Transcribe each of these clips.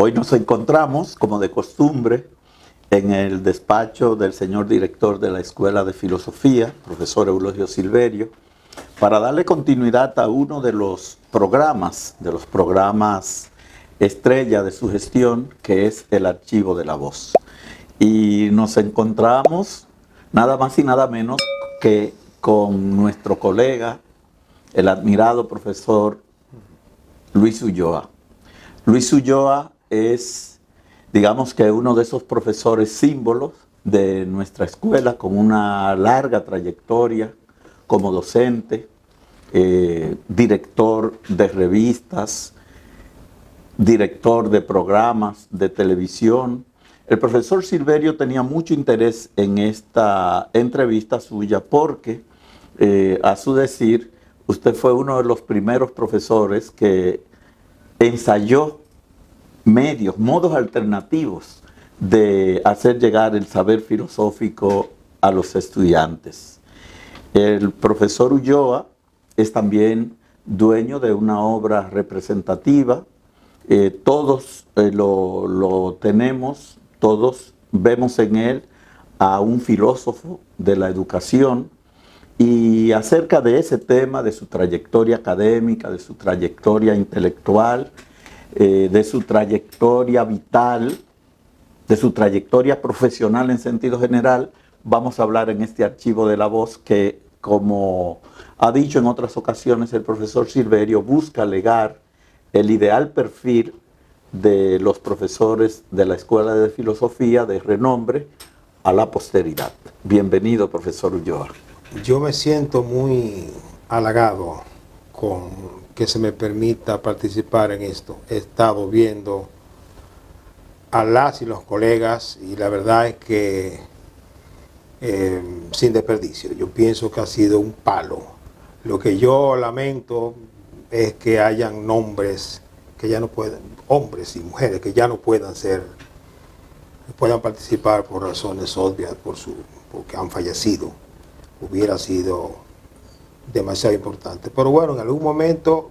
Hoy nos encontramos, como de costumbre, en el despacho del señor director de la Escuela de Filosofía, profesor Eulogio Silverio, para darle continuidad a uno de los programas estrella de su gestión, que es el Archivo de la Voz. Y nos encontramos nada más y nada menos que con nuestro colega, el admirado profesor Luis Ulloa. Luis Ulloa es, digamos que uno de esos profesores símbolos de nuestra escuela, con una larga trayectoria como docente, director de revistas, director de programas de televisión. El profesor Silverio tenía mucho interés en esta entrevista suya porque, a su decir, usted fue uno de los primeros profesores que ensayó modos alternativos de hacer llegar el saber filosófico a los estudiantes. El profesor Ulloa es también dueño de una obra representativa. Todos lo tenemos, todos vemos en él a un filósofo de la educación, y acerca de ese tema, de su trayectoria académica, de su trayectoria intelectual, de su trayectoria vital, de su trayectoria profesional en sentido general, vamos a hablar en este Archivo de la Voz que, como ha dicho en otras ocasiones el profesor Silverio, busca legar el ideal perfil de los profesores de la Escuela de Filosofía de renombre a la posteridad. Bienvenido, profesor Ulloa. Yo me siento muy halagado con que se me permita participar en esto. He estado viendo a las y los colegas y la verdad es que sin desperdicio. Yo pienso que ha sido un palo. Lo que yo lamento es que hayan nombres que ya no pueden, hombres y mujeres que ya no puedan participar por razones obvias, porque han fallecido. Hubiera sido demasiado importante. Pero bueno, en algún momento,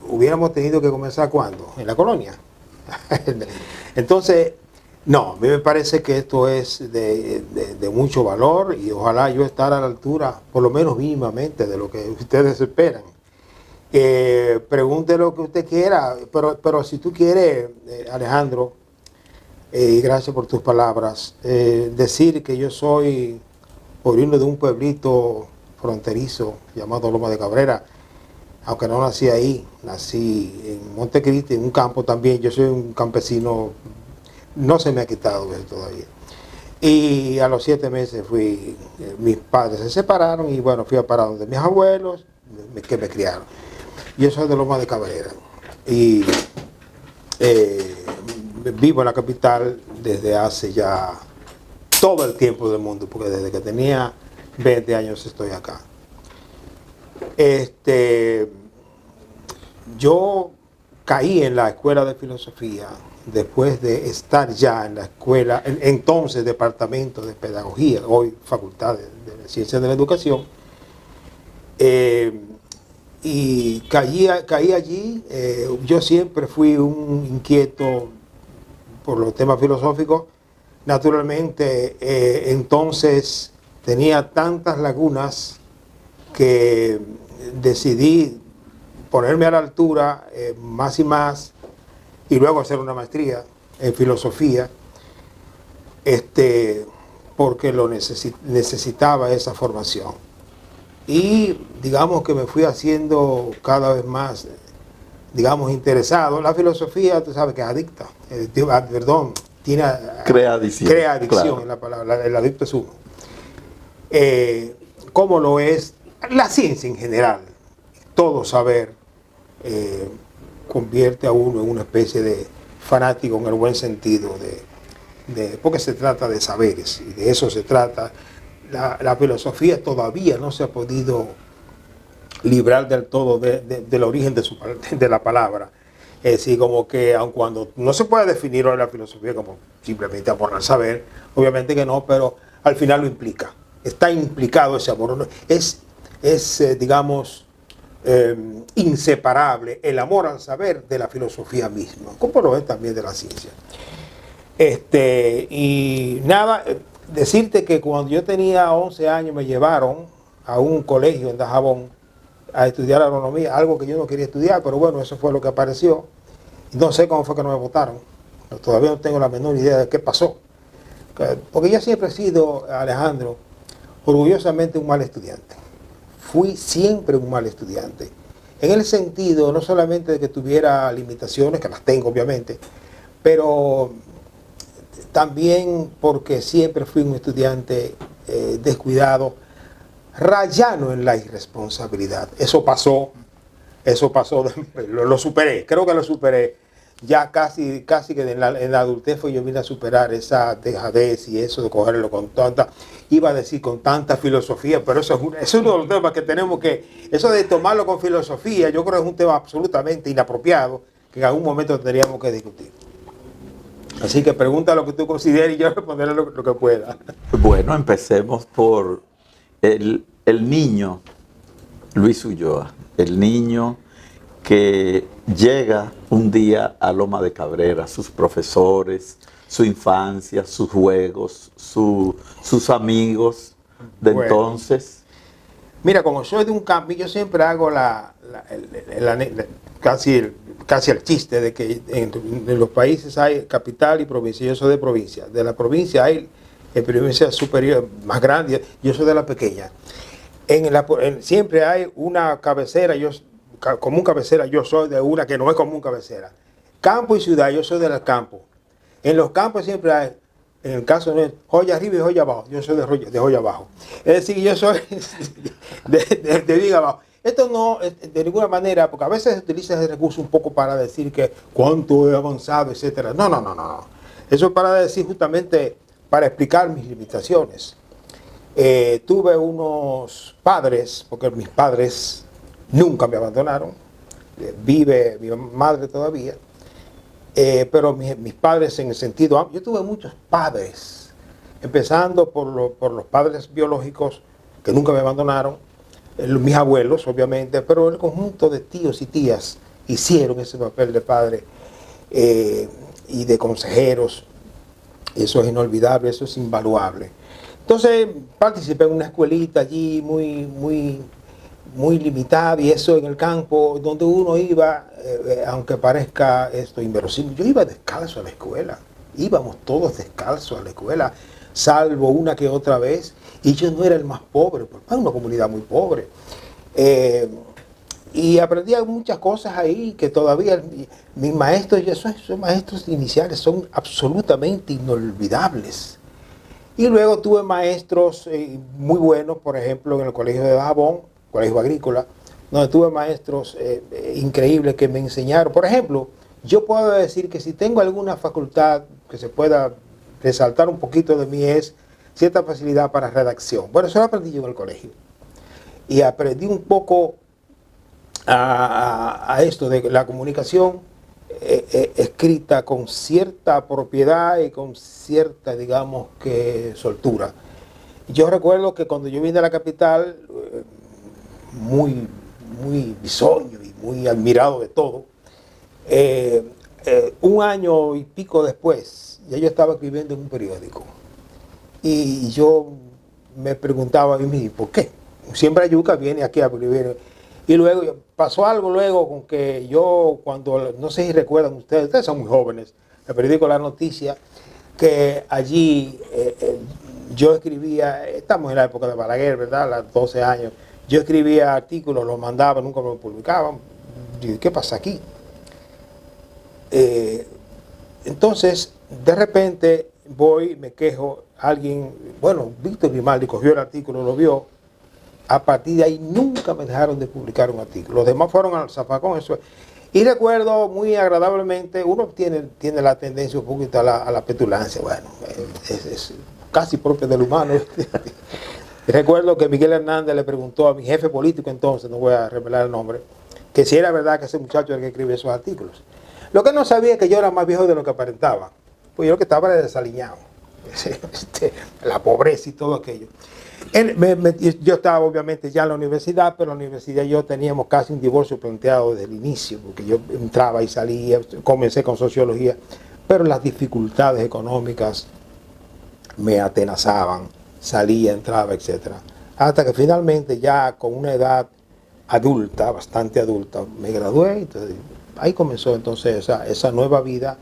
hubiéramos tenido que comenzar ¿cuándo? En la colonia. Entonces, no, a mí me parece que esto es de mucho valor y ojalá yo estar a la altura, por lo menos mínimamente, de lo que ustedes esperan. Pregunte lo que usted quiera, pero si tú quieres, Alejandro, y gracias por tus palabras, decir que yo soy oriundo de un pueblito fronterizo llamado Loma de Cabrera, aunque no nací ahí, nací en Montecristi, en un campo también. Yo soy un campesino, no se me ha quitado eso todavía. Y a los 7 meses mis padres se separaron y bueno, fui a parar donde mis abuelos que me criaron. Yo soy de Loma de Cabrera y vivo en la capital desde hace ya todo el tiempo del mundo, porque desde que tenía 20 años estoy acá. Yo caí en la Escuela de Filosofía después de estar ya en la escuela, entonces Departamento de Pedagogía, hoy Facultad de Ciencias de la Educación, y caí allí. Yo siempre fui un inquieto por los temas filosóficos. Naturalmente, entonces tenía tantas lagunas que decidí ponerme a la altura más y más y luego hacer una maestría en filosofía, porque lo necesitaba esa formación. Y digamos que me fui haciendo cada vez más, interesado. La filosofía, tú sabes que es adicta, crea adicción, claro. En la palabra, el adicto es uno. Como lo es la ciencia en general. Todo saber convierte a uno en una especie de fanático en el buen sentido, porque se trata de saberes y de eso se trata. La filosofía todavía no se ha podido librar del todo del origen de la palabra. Es decir, como que aun cuando no se puede definir hoy la filosofía como simplemente amor al saber, obviamente que no, pero al final lo implica. Está implicado ese amor. Es inseparable el amor al saber de la filosofía misma, como lo es también de la ciencia. Y nada, decirte que cuando yo tenía 11 años me llevaron a un colegio en Dajabón a estudiar agronomía, algo que yo no quería estudiar, pero bueno, eso fue lo que apareció. No sé cómo fue que no me votaron. Todavía no tengo la menor idea de qué pasó. Porque yo siempre he sido, Alejandro, orgullosamente un mal estudiante. Fui siempre un mal estudiante. En el sentido, no solamente de que tuviera limitaciones, que las tengo obviamente, pero también porque siempre fui un estudiante descuidado, rayano en la irresponsabilidad. Eso pasó, lo superé, creo que lo superé. Ya casi que en la adultez fue yo vine a superar esa dejadez y eso de cogerlo con tanta, iba a decir con tanta filosofía, pero eso es uno de los temas que tenemos que, eso de tomarlo con filosofía, yo creo que es un tema absolutamente inapropiado que en algún momento tendríamos que discutir. Así que pregunta lo que tú consideres y yo responderé lo que pueda. Bueno, empecemos por el niño Luis Ulloa, el niño que llega un día a Loma de Cabrera, sus profesores, su infancia, sus juegos, sus amigos de bueno. Entonces. Mira, como soy de un campo, yo siempre hago casi el chiste de que en los países hay capital y provincia. Yo soy de provincia. De la provincia hay provincia superior, más grande. Yo soy de la pequeña. Siempre hay una cabecera. Común cabecera, yo soy de una que no es común cabecera. Campo y ciudad, yo soy del campo. En los campos siempre hay, en el caso de joya arriba y joya abajo, yo soy de joya abajo. Es decir, yo soy de viga abajo. Esto no, de ninguna manera, porque a veces se utiliza ese recurso un poco para decir que cuánto he avanzado, etcétera. No. Eso es para decir justamente, para explicar mis limitaciones. Tuve unos padres, porque mis padres nunca me abandonaron, vive mi madre todavía, pero mis padres en el sentido, yo tuve muchos padres, empezando por los padres biológicos que nunca me abandonaron, mis abuelos obviamente, pero el conjunto de tíos y tías hicieron ese papel de padre y de consejeros. Eso es inolvidable, eso es invaluable. Entonces participé en una escuelita allí muy limitada, y eso en el campo donde uno iba, aunque parezca esto inverosímil, yo iba descalzo a la escuela, íbamos todos descalzos a la escuela, salvo una que otra vez, y yo no era el más pobre, porque era una comunidad muy pobre. Y aprendí muchas cosas ahí que todavía mis maestros, esos maestros iniciales son absolutamente inolvidables. Y luego tuve maestros muy buenos, por ejemplo, en el colegio de Dajabón, colegio agrícola, donde tuve maestros increíbles que me enseñaron. Por ejemplo, yo puedo decir que si tengo alguna facultad que se pueda resaltar un poquito de mí es cierta facilidad para redacción. Bueno, eso lo aprendí yo en el colegio. Y aprendí un poco a esto de la comunicación escrita con cierta propiedad y con cierta, digamos, que soltura. Yo recuerdo que cuando yo vine a la capital, muy bisoño y muy admirado de todo, un año y pico después, ya yo estaba escribiendo en un periódico. Y yo me preguntaba a mí mismo, ¿por qué? Siembra yuca viene aquí a escribir. Y luego pasó algo luego con que yo, cuando, no sé si recuerdan ustedes son muy jóvenes, el periódico La Noticia, que allí yo escribía, estamos en la época de Balaguer, ¿verdad? A los 12 años, yo escribía artículos, los mandaba, nunca me publicaban. Digo, ¿qué pasa aquí? Entonces, de repente voy, me quejo, alguien, bueno, Víctor Grimaldi cogió el artículo, lo vio. A partir de ahí nunca me dejaron de publicar un artículo. Los demás fueron al zafacón. Eso. Y recuerdo muy agradablemente, uno tiene la tendencia un poquito a la petulancia. Bueno, es casi propio del humano. Recuerdo que Miguel Hernández le preguntó a mi jefe político entonces, no voy a revelar el nombre, que si era verdad que ese muchacho era el que escribía esos artículos. Lo que no sabía es que yo era más viejo de lo que aparentaba. Pues yo lo que estaba era desaliñado. la pobreza y todo aquello. Yo estaba obviamente ya en la universidad, pero en la universidad yo teníamos casi un divorcio planteado desde el inicio, porque yo entraba y salía, comencé con sociología, pero las dificultades económicas me atenazaban, salía, entraba, etc. Hasta que finalmente ya con una edad adulta, bastante adulta, me gradué. Entonces, ahí comenzó entonces esa nueva vida.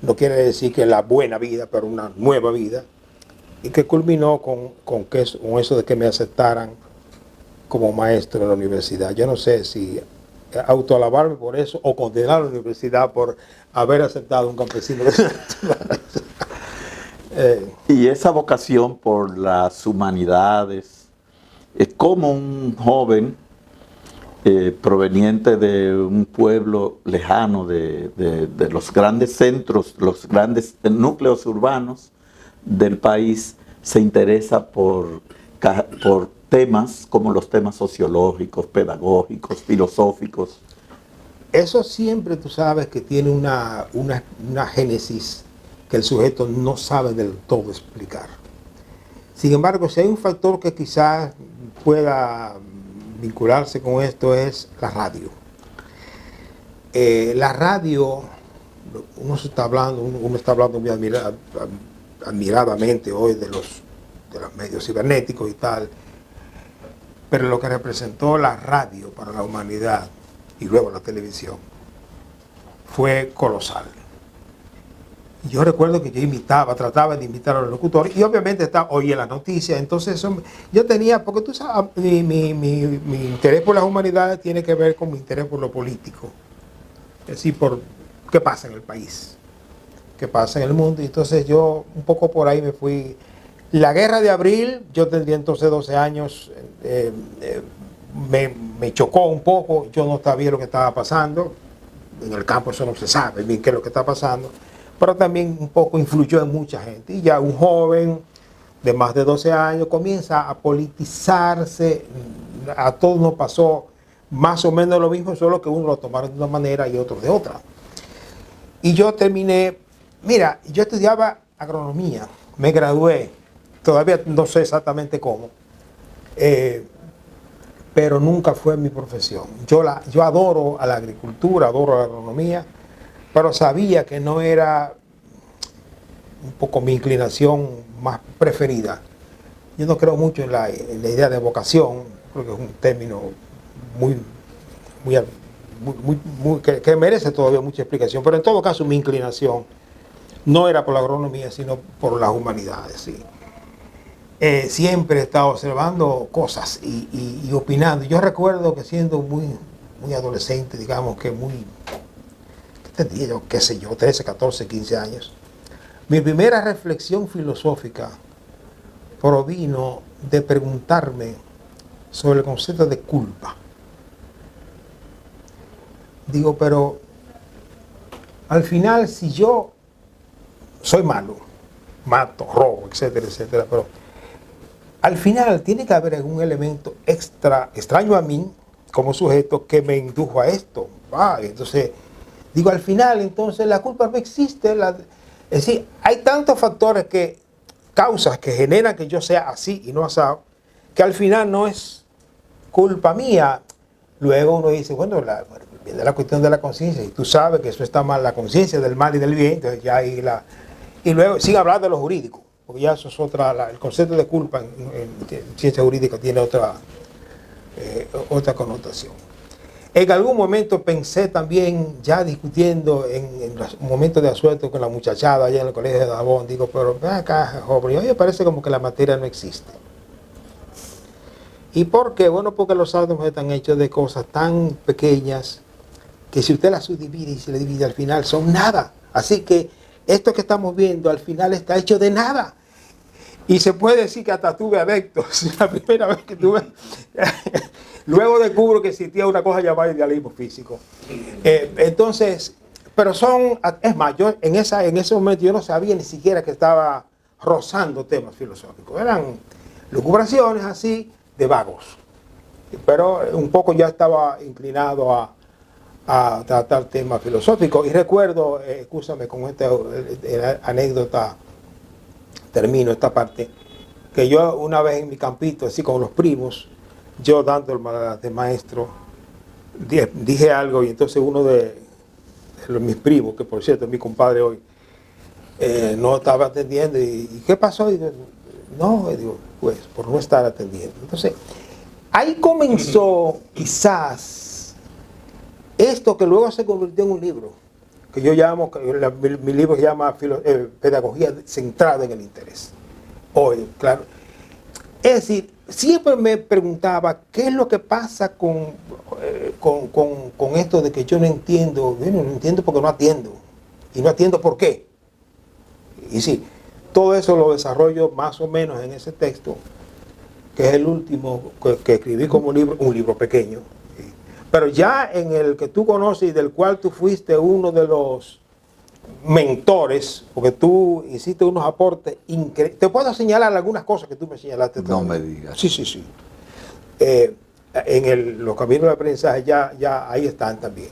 No quiere decir que la buena vida, pero una nueva vida. Y que culminó con eso de que me aceptaran como maestro en la universidad. Yo no sé si autoalabarme por eso o condenar a la universidad por haber aceptado un campesino. Y esa vocación por las humanidades, como un joven proveniente de un pueblo lejano de los grandes centros, los grandes núcleos urbanos del país, se interesa por temas como los temas sociológicos, pedagógicos, filosóficos. Eso siempre tú sabes que tiene una génesis que el sujeto no sabe del todo explicar. Sin embargo, si hay un factor que quizás pueda vincularse con esto, es la radio. La radio, uno está hablando muy admiradamente hoy de los medios cibernéticos y tal, pero lo que representó la radio para la humanidad y luego la televisión fue colosal. Yo recuerdo que yo trataba de imitar a los locutores y obviamente oía las noticias. Entonces yo tenía, porque tú sabes, mi interés por las humanidades tiene que ver con mi interés por lo político. Es decir, por qué pasa en el país, qué pasa en el mundo. Y entonces yo un poco por ahí me fui. La guerra de abril, yo tendría entonces 12 años, me chocó un poco. Yo no sabía lo que estaba pasando. En el campo eso no se sabe bien qué es lo que está pasando. Pero también un poco influyó en mucha gente. Y ya un joven de más de 12 años comienza a politizarse. A todos nos pasó más o menos lo mismo, solo que uno lo tomaron de una manera y otros de otra. Y yo terminé, mira, yo estudiaba agronomía, me gradué, todavía no sé exactamente cómo, pero nunca fue mi profesión. Yo adoro a la agricultura, adoro a la agronomía, pero sabía que no era un poco mi inclinación más preferida. Yo no creo mucho en la idea de vocación, creo que es un término que merece todavía mucha explicación, pero en todo caso mi inclinación no era por la agronomía, sino por las humanidades. ¿Sí? Siempre he estado observando cosas y opinando. Yo recuerdo que siendo muy adolescente, digamos que tendría yo, qué sé yo, 13, 14, 15 años. Mi primera reflexión filosófica provino de preguntarme sobre el concepto de culpa. Digo, pero al final, si yo soy malo, mato, robo, etcétera, etcétera, pero al final tiene que haber algún elemento extraño a mí como sujeto que me indujo a esto. Entonces, digo, al final, entonces, la culpa no existe. Es decir, hay tantos factores causas que generan que yo sea así y no asado, que al final no es culpa mía. Luego uno dice, bueno, viene la cuestión de la conciencia, y tú sabes que eso está mal, la conciencia del mal y del bien, entonces ya ahí y luego, sin hablar de lo jurídico, porque ya eso es el concepto de culpa en ciencia jurídica tiene otra connotación. En algún momento pensé también, ya discutiendo en los momentos de asueto con la muchachada allá en el colegio de Dajabón, digo, pero ven acá, joven, a mí me parece como que la materia no existe. ¿Y por qué? Bueno, porque los átomos están hechos de cosas tan pequeñas que si usted las subdivide y se le divide al final son nada. Así que esto que estamos viendo al final está hecho de nada. Y se puede decir que hasta tuve adeptos. La primera vez que tuve... Luego descubro que existía una cosa llamada idealismo físico. Entonces, pero es más, yo en ese momento yo no sabía ni siquiera que estaba rozando temas filosóficos. Eran lucubraciones así de vagos. Pero un poco ya estaba inclinado a tratar temas filosóficos. Y recuerdo, escúchame con esta anécdota termino esta parte, que yo una vez en mi campito, así con los primos, yo dando el de maestro, dije algo y entonces uno de mis primos, que por cierto es mi compadre hoy, no estaba atendiendo. ¿Y qué pasó? Y no, digo, pues por no estar atendiendo. Entonces, ahí comenzó quizás esto que luego se convirtió en un libro, que yo llamo, mi libro se llama Pedagogía Centrada en el Interés. Hoy, claro. Es decir, siempre me preguntaba qué es lo que pasa con esto de que yo no entiendo. Bueno, no entiendo porque no atiendo. Y no atiendo por qué. Y sí, todo eso lo desarrollo más o menos en ese texto, que es el último que escribí como libro, un libro pequeño. Pero ya en el que tú conoces y del cual tú fuiste uno de los mentores, porque tú hiciste unos aportes increíbles. Te puedo señalar algunas cosas que tú me señalaste. No me digas. Sí, sí, sí. Los caminos de aprendizaje ya ahí están también.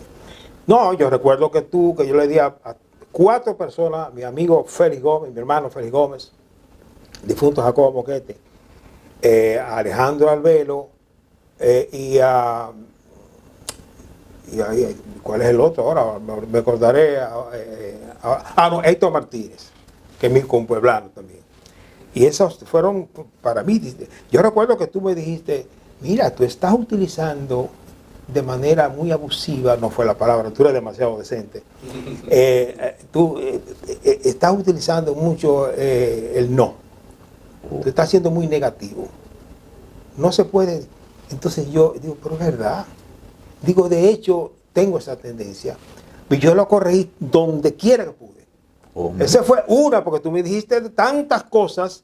No, yo recuerdo que yo le di a 4 personas, mi amigo Félix Gómez, mi hermano Félix Gómez, difunto Jacobo Moquete, a Alejandro Albelo, ¿cuál es el otro? Ahora me acordaré. No, Héctor Martínez, que es mi compueblano también. Y esos fueron para mí. Yo recuerdo que tú me dijiste, mira, tú estás utilizando de manera muy abusiva, no fue la palabra, tú eres demasiado decente. Tú estás utilizando mucho el no. Tú estás siendo muy negativo. No se puede. Entonces yo digo, pero es verdad. Digo, de hecho, tengo esa tendencia. Y yo lo corregí donde quiera que pude. Esa fue una, porque tú me dijiste tantas cosas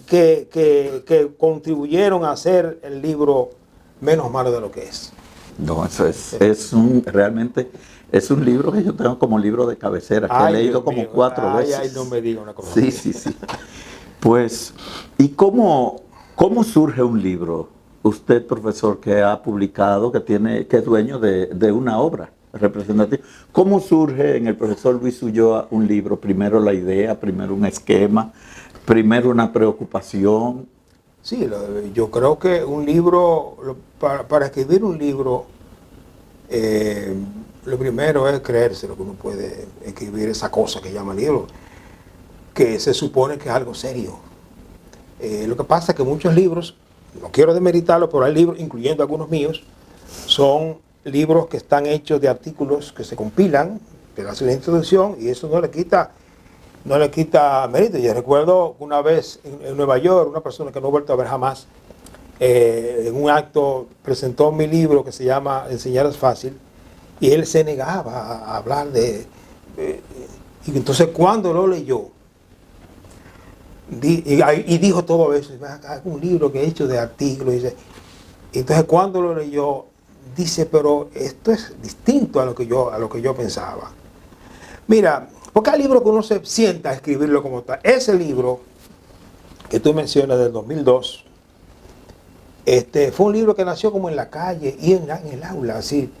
que contribuyeron a hacer el libro menos malo de lo que es. No, eso realmente es un libro que yo tengo como libro de cabecera, que he leído como 4 veces. Ay, no me diga una cosa. Sí, sí, sí. Pues, ¿y cómo surge un libro? Usted, profesor, que ha publicado, que es dueño de una obra representativa. ¿Cómo surge en el profesor Luis Ulloa un libro? Primero la idea, primero un esquema, primero una preocupación. Sí, yo creo que un libro, para escribir un libro, lo primero es creerse lo que uno puede escribir esa cosa que llama libro, que se supone que es algo serio. Lo que pasa es que muchos libros, no quiero demeritarlo, pero hay libros, incluyendo algunos míos, son libros que están hechos de artículos que se compilan, que hacen la introducción, y eso no le quita mérito. Yo recuerdo una vez en Nueva York, una persona que no he vuelto a ver jamás, en un acto presentó mi libro que se llama Enseñar es fácil, y él se negaba a hablar y entonces cuando lo leyó, y dijo todo eso, es un libro que he hecho de artículos, y entonces cuando lo leyó, dice, pero esto es distinto a lo que yo pensaba. Mira, porque hay libros que uno se sienta a escribirlo como tal. Ese libro que tú mencionas del 2002, fue un libro que nació como en la calle y en el aula. Así.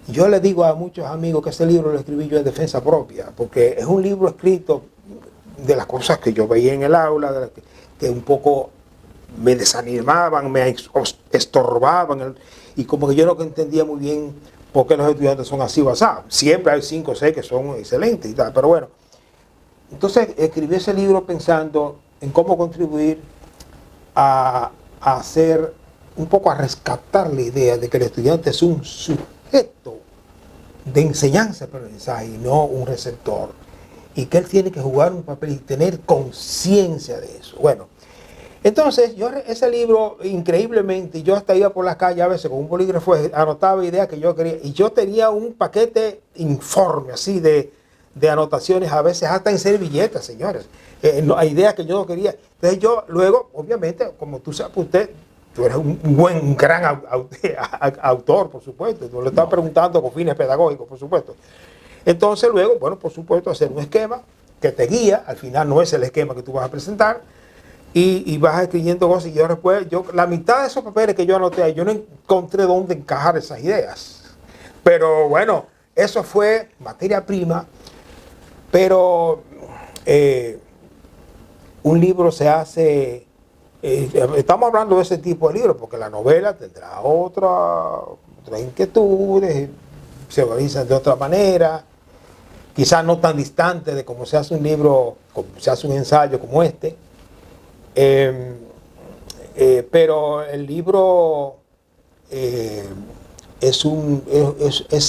Yo le digo a muchos amigos que ese libro lo escribí yo en defensa propia, porque es un libro escrito de las cosas que yo veía en el aula, que un poco me desanimaban, me estorbaban, y como que yo no entendía muy bien por qué los estudiantes son así o así. Siempre hay 5 o 6 que son excelentes y tal, pero bueno. Entonces escribí ese libro pensando en cómo contribuir a hacer, un poco a rescatar la idea de que el estudiante es un sujeto de enseñanza-aprendizaje y no un receptor. Y que él tiene que jugar un papel y tener conciencia de eso. Bueno, entonces yo ese libro, increíblemente, yo hasta iba por las calles a veces con un bolígrafo, anotaba ideas que yo quería, y yo tenía un paquete informe así de anotaciones, a veces hasta en servilletas, señores, hay ideas que yo no quería. Entonces yo luego, obviamente, como tú sabes, tú eres un gran autor, por supuesto, tú le estás preguntando con fines pedagógicos, por supuesto. Entonces luego, bueno, por supuesto, hacer un esquema que te guía, al final no es el esquema que tú vas a presentar, y vas escribiendo cosas, y la mitad de esos papeles que yo anoté, yo no encontré dónde encajar esas ideas. Pero bueno, eso fue materia prima, pero un libro se hace, estamos hablando de ese tipo de libros, porque la novela tendrá otras inquietudes, se organizan de otra manera, quizás no tan distante de cómo se hace un libro, como se hace un ensayo como este. Pero el libro es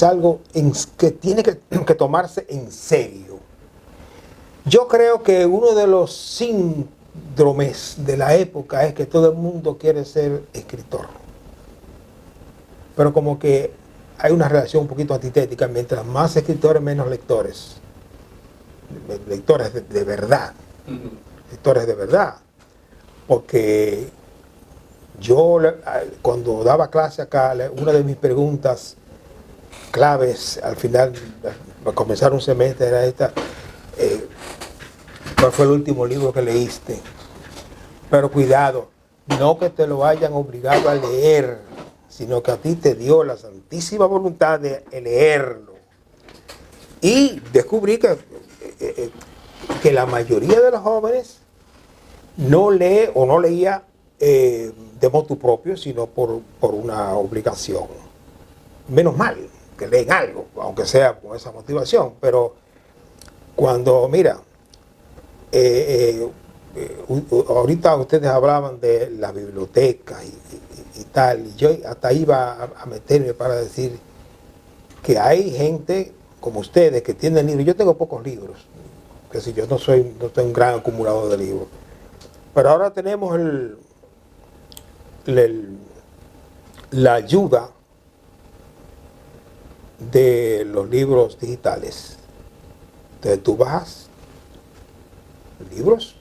algo que tiene que tomarse en serio. Yo creo que uno de los síndromes de la época es que todo el mundo quiere ser escritor. Pero como que hay una relación un poquito antitética: mientras más escritores, menos lectores. Lectores de verdad. Lectores de verdad. Porque yo, cuando daba clase acá, una de mis preguntas claves al final, para comenzar un semestre, era esta: ¿cuál fue el último libro que leíste? Pero cuidado, no que te lo hayan obligado a leer, sino que a ti te dio la santísima voluntad de leerlo. Y descubrí que la mayoría de los jóvenes no lee o no leía de motu propio, sino por una obligación. Menos mal que leen algo, aunque sea con esa motivación. Pero cuando, mira, ahorita ustedes hablaban de la biblioteca y tal, y yo hasta iba a meterme para decir que hay gente como ustedes que tienen libros. Yo tengo pocos libros, que si yo no soy un gran acumulador de libros, pero ahora tenemos la ayuda de los libros digitales. Entonces tú bajas libros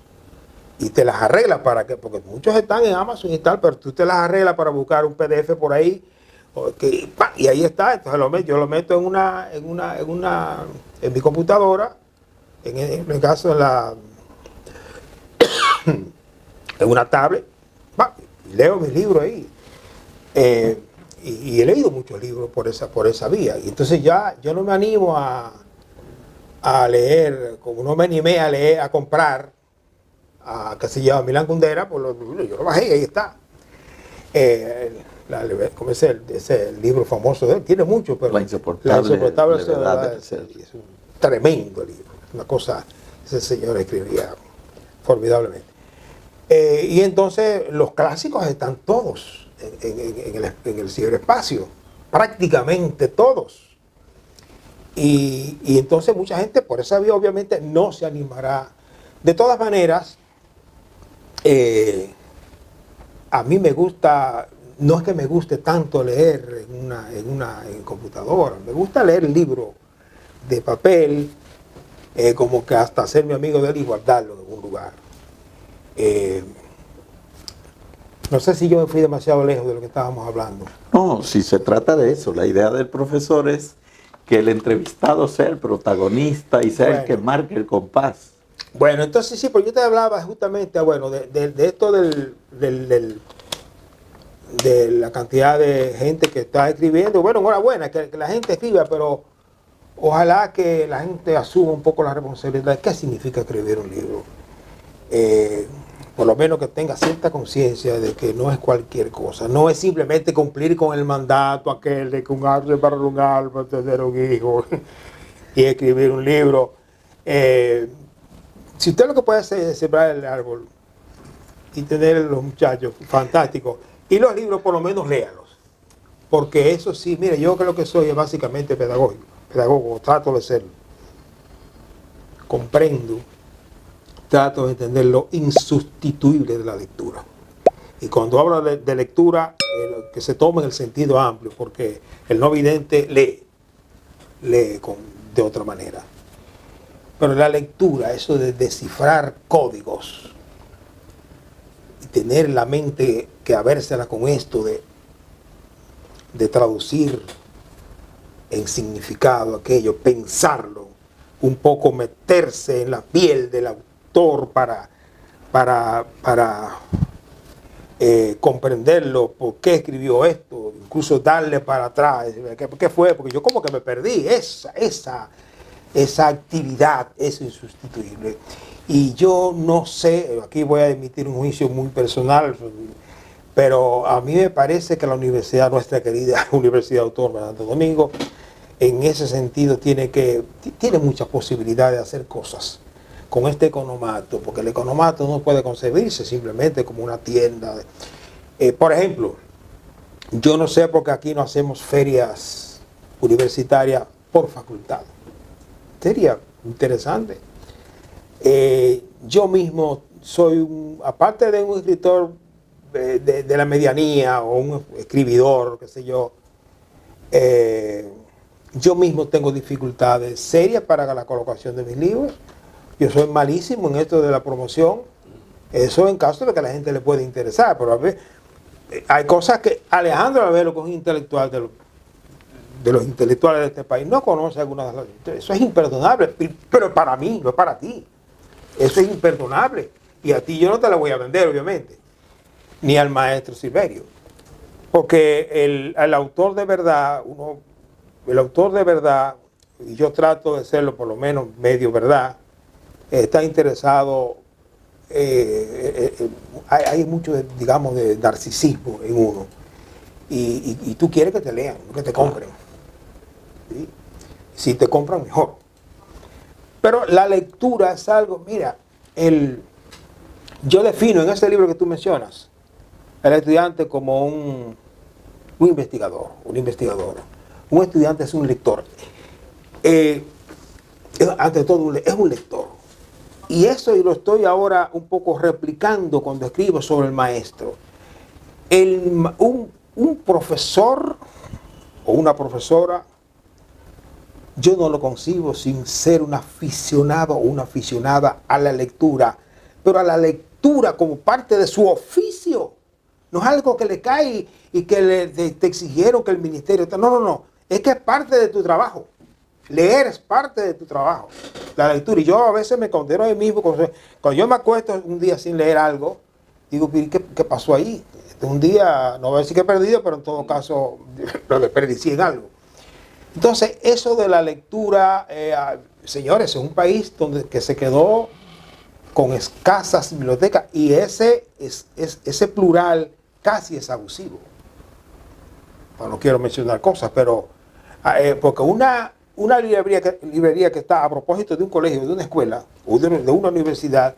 y te las arreglas para que, porque muchos están en Amazon y tal, pero tú te las arreglas para buscar un PDF por ahí, y ahí está. Entonces yo lo meto en mi computadora, en el caso en una tablet, leo mis libros ahí. Y he leído muchos libros por esa vía. Y entonces ya yo no me animo a leer, como no me animé a leer, a comprar, que se llama Milán Kundera, yo lo bajé y ahí está. ¿Cómo es ese libro famoso de él? Tiene mucho, pero La insoportable levedad es un tremendo libro. Una cosa, ese señor escribía formidablemente. Y entonces los clásicos están todos en el ciberespacio, prácticamente todos. Y entonces mucha gente por esa vía obviamente no se animará. De todas maneras, a mí me gusta, no es que me guste tanto leer en computadora, me gusta leer el libro de papel, como que hasta hacerme amigo de él y guardarlo en algún lugar. No sé si yo me fui demasiado lejos de lo que estábamos hablando. No, si se trata de eso, la idea del profesor es que el entrevistado sea el protagonista y sea el que marque el compás. Bueno, entonces sí, porque yo te hablaba justamente, de esto de la cantidad de gente que está escribiendo. Bueno, enhorabuena que la gente escriba, pero ojalá que la gente asuma un poco la responsabilidad de qué significa escribir un libro. Por lo menos que tenga cierta conciencia de que no es cualquier cosa. No es simplemente cumplir con el mandato aquel de que un árbol para un árbol, tener un hijo y escribir un libro. Si usted lo que puede hacer es sembrar el árbol y tener los muchachos, fantástico. Y los libros por lo menos léalos. Porque eso sí, mire, yo creo que soy básicamente pedagogo, trato de serlo. Comprendo, trato de entender lo insustituible de la lectura. Y cuando hablo de lectura, que se tome en el sentido amplio, porque el no vidente lee de otra manera. Pero la lectura, eso de descifrar códigos y tener la mente que habérsela con esto de traducir en significado aquello, pensarlo, un poco meterse en la piel del autor para comprenderlo, por qué escribió esto, incluso darle para atrás, ¿qué fue? Porque yo como que me perdí, esa actividad es insustituible. Y yo no sé, aquí voy a emitir un juicio muy personal, pero a mí me parece que la universidad, nuestra querida Universidad Autónoma de Santo Domingo, en ese sentido tiene muchas posibilidades de hacer cosas con este economato, porque el economato no puede concebirse simplemente como una tienda. Por ejemplo, yo no sé por qué aquí no hacemos ferias universitarias por facultad. Sería interesante. Yo mismo soy, aparte de un escritor de la medianía o un escribidor, qué sé yo, yo mismo tengo dificultades serias para la colocación de mis libros. Yo soy malísimo en esto de la promoción. Eso en caso de que a la gente le pueda interesar. Pero a ver, hay cosas que Alejandro Ravelo, que es un intelectual de los intelectuales de este país, no conoce algunas de las. Eso es imperdonable. Pero para mí, no es para ti. Eso es imperdonable. Y a ti yo no te la voy a vender, obviamente. Ni al maestro Silverio. Porque el autor de verdad, el autor de verdad, y yo trato de serlo por lo menos medio verdad, está interesado, hay mucho, digamos, de narcisismo en uno. Y tú quieres que te lean, no que te compren. ¿Sí? Si te compran, mejor. Pero la lectura es algo, mira, yo defino en ese libro que tú mencionas, al estudiante como un investigador, una investigadora. Un estudiante es un lector. Ante todo, es un lector. Y eso lo estoy ahora un poco replicando cuando escribo sobre el maestro. Un profesor o una profesora, yo no lo concibo sin ser un aficionado o una aficionada a la lectura, pero a la lectura como parte de su oficio. No es algo que le cae y que te exigieron que el ministerio... No. Es que es parte de tu trabajo. Leer es parte de tu trabajo. La lectura. Y yo a veces me condeno a mí mismo. Cuando yo me acuesto un día sin leer algo, digo, ¿qué pasó ahí? Un día, no voy a decir que he perdido, pero en todo caso lo desperdicié en algo. Entonces, eso de la lectura, señores, es un país que se quedó con escasas bibliotecas y ese plural casi es abusivo. No quiero mencionar cosas, pero porque una librería que está a propósito de un colegio, de una escuela o de una universidad,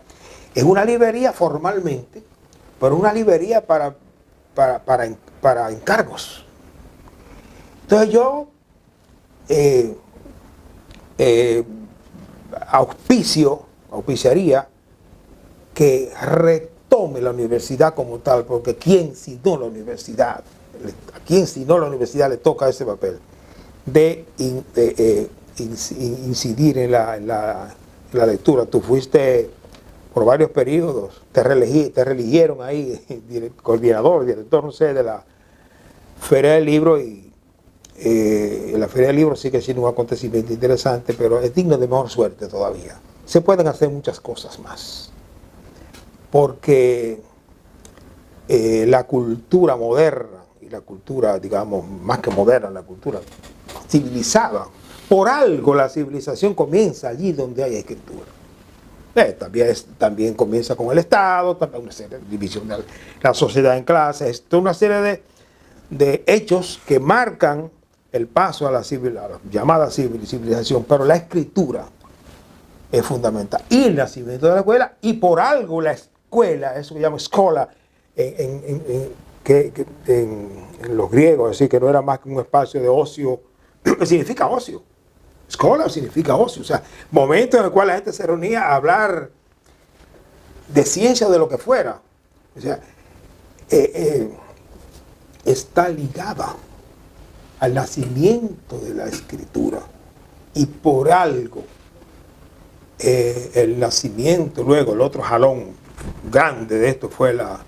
es una librería formalmente, pero una librería para encargos. Entonces yo auspiciaría que retome la universidad como tal, porque ¿a quién sino la universidad le toca ese papel de incidir en la lectura? Tú fuiste por varios periodos, te reeligieron ahí, coordinador, director, no sé, de la Feria del Libro, y la Feria del Libro sí que ha sido un acontecimiento interesante, pero es digno de mejor suerte todavía. Se pueden hacer muchas cosas más, porque la cultura moderna, y la cultura, digamos, más que moderna, la cultura civilizada, por algo la civilización comienza allí donde hay escritura. También comienza con el Estado, también una serie de división de la sociedad en clases, toda una serie de hechos que marcan el paso a la llamada civilización, pero la escritura es fundamental. Y el nacimiento de la escuela, y por algo la escuela, eso que llamo escola, en los griegos, es decir, que no era más que un espacio de ocio, que significa ocio. Escola significa ocio, o sea, momento en el cual la gente se reunía a hablar de ciencia, de lo que fuera. O sea, está ligada al nacimiento de la escritura, y por algo el nacimiento, luego el otro jalón grande de esto fue la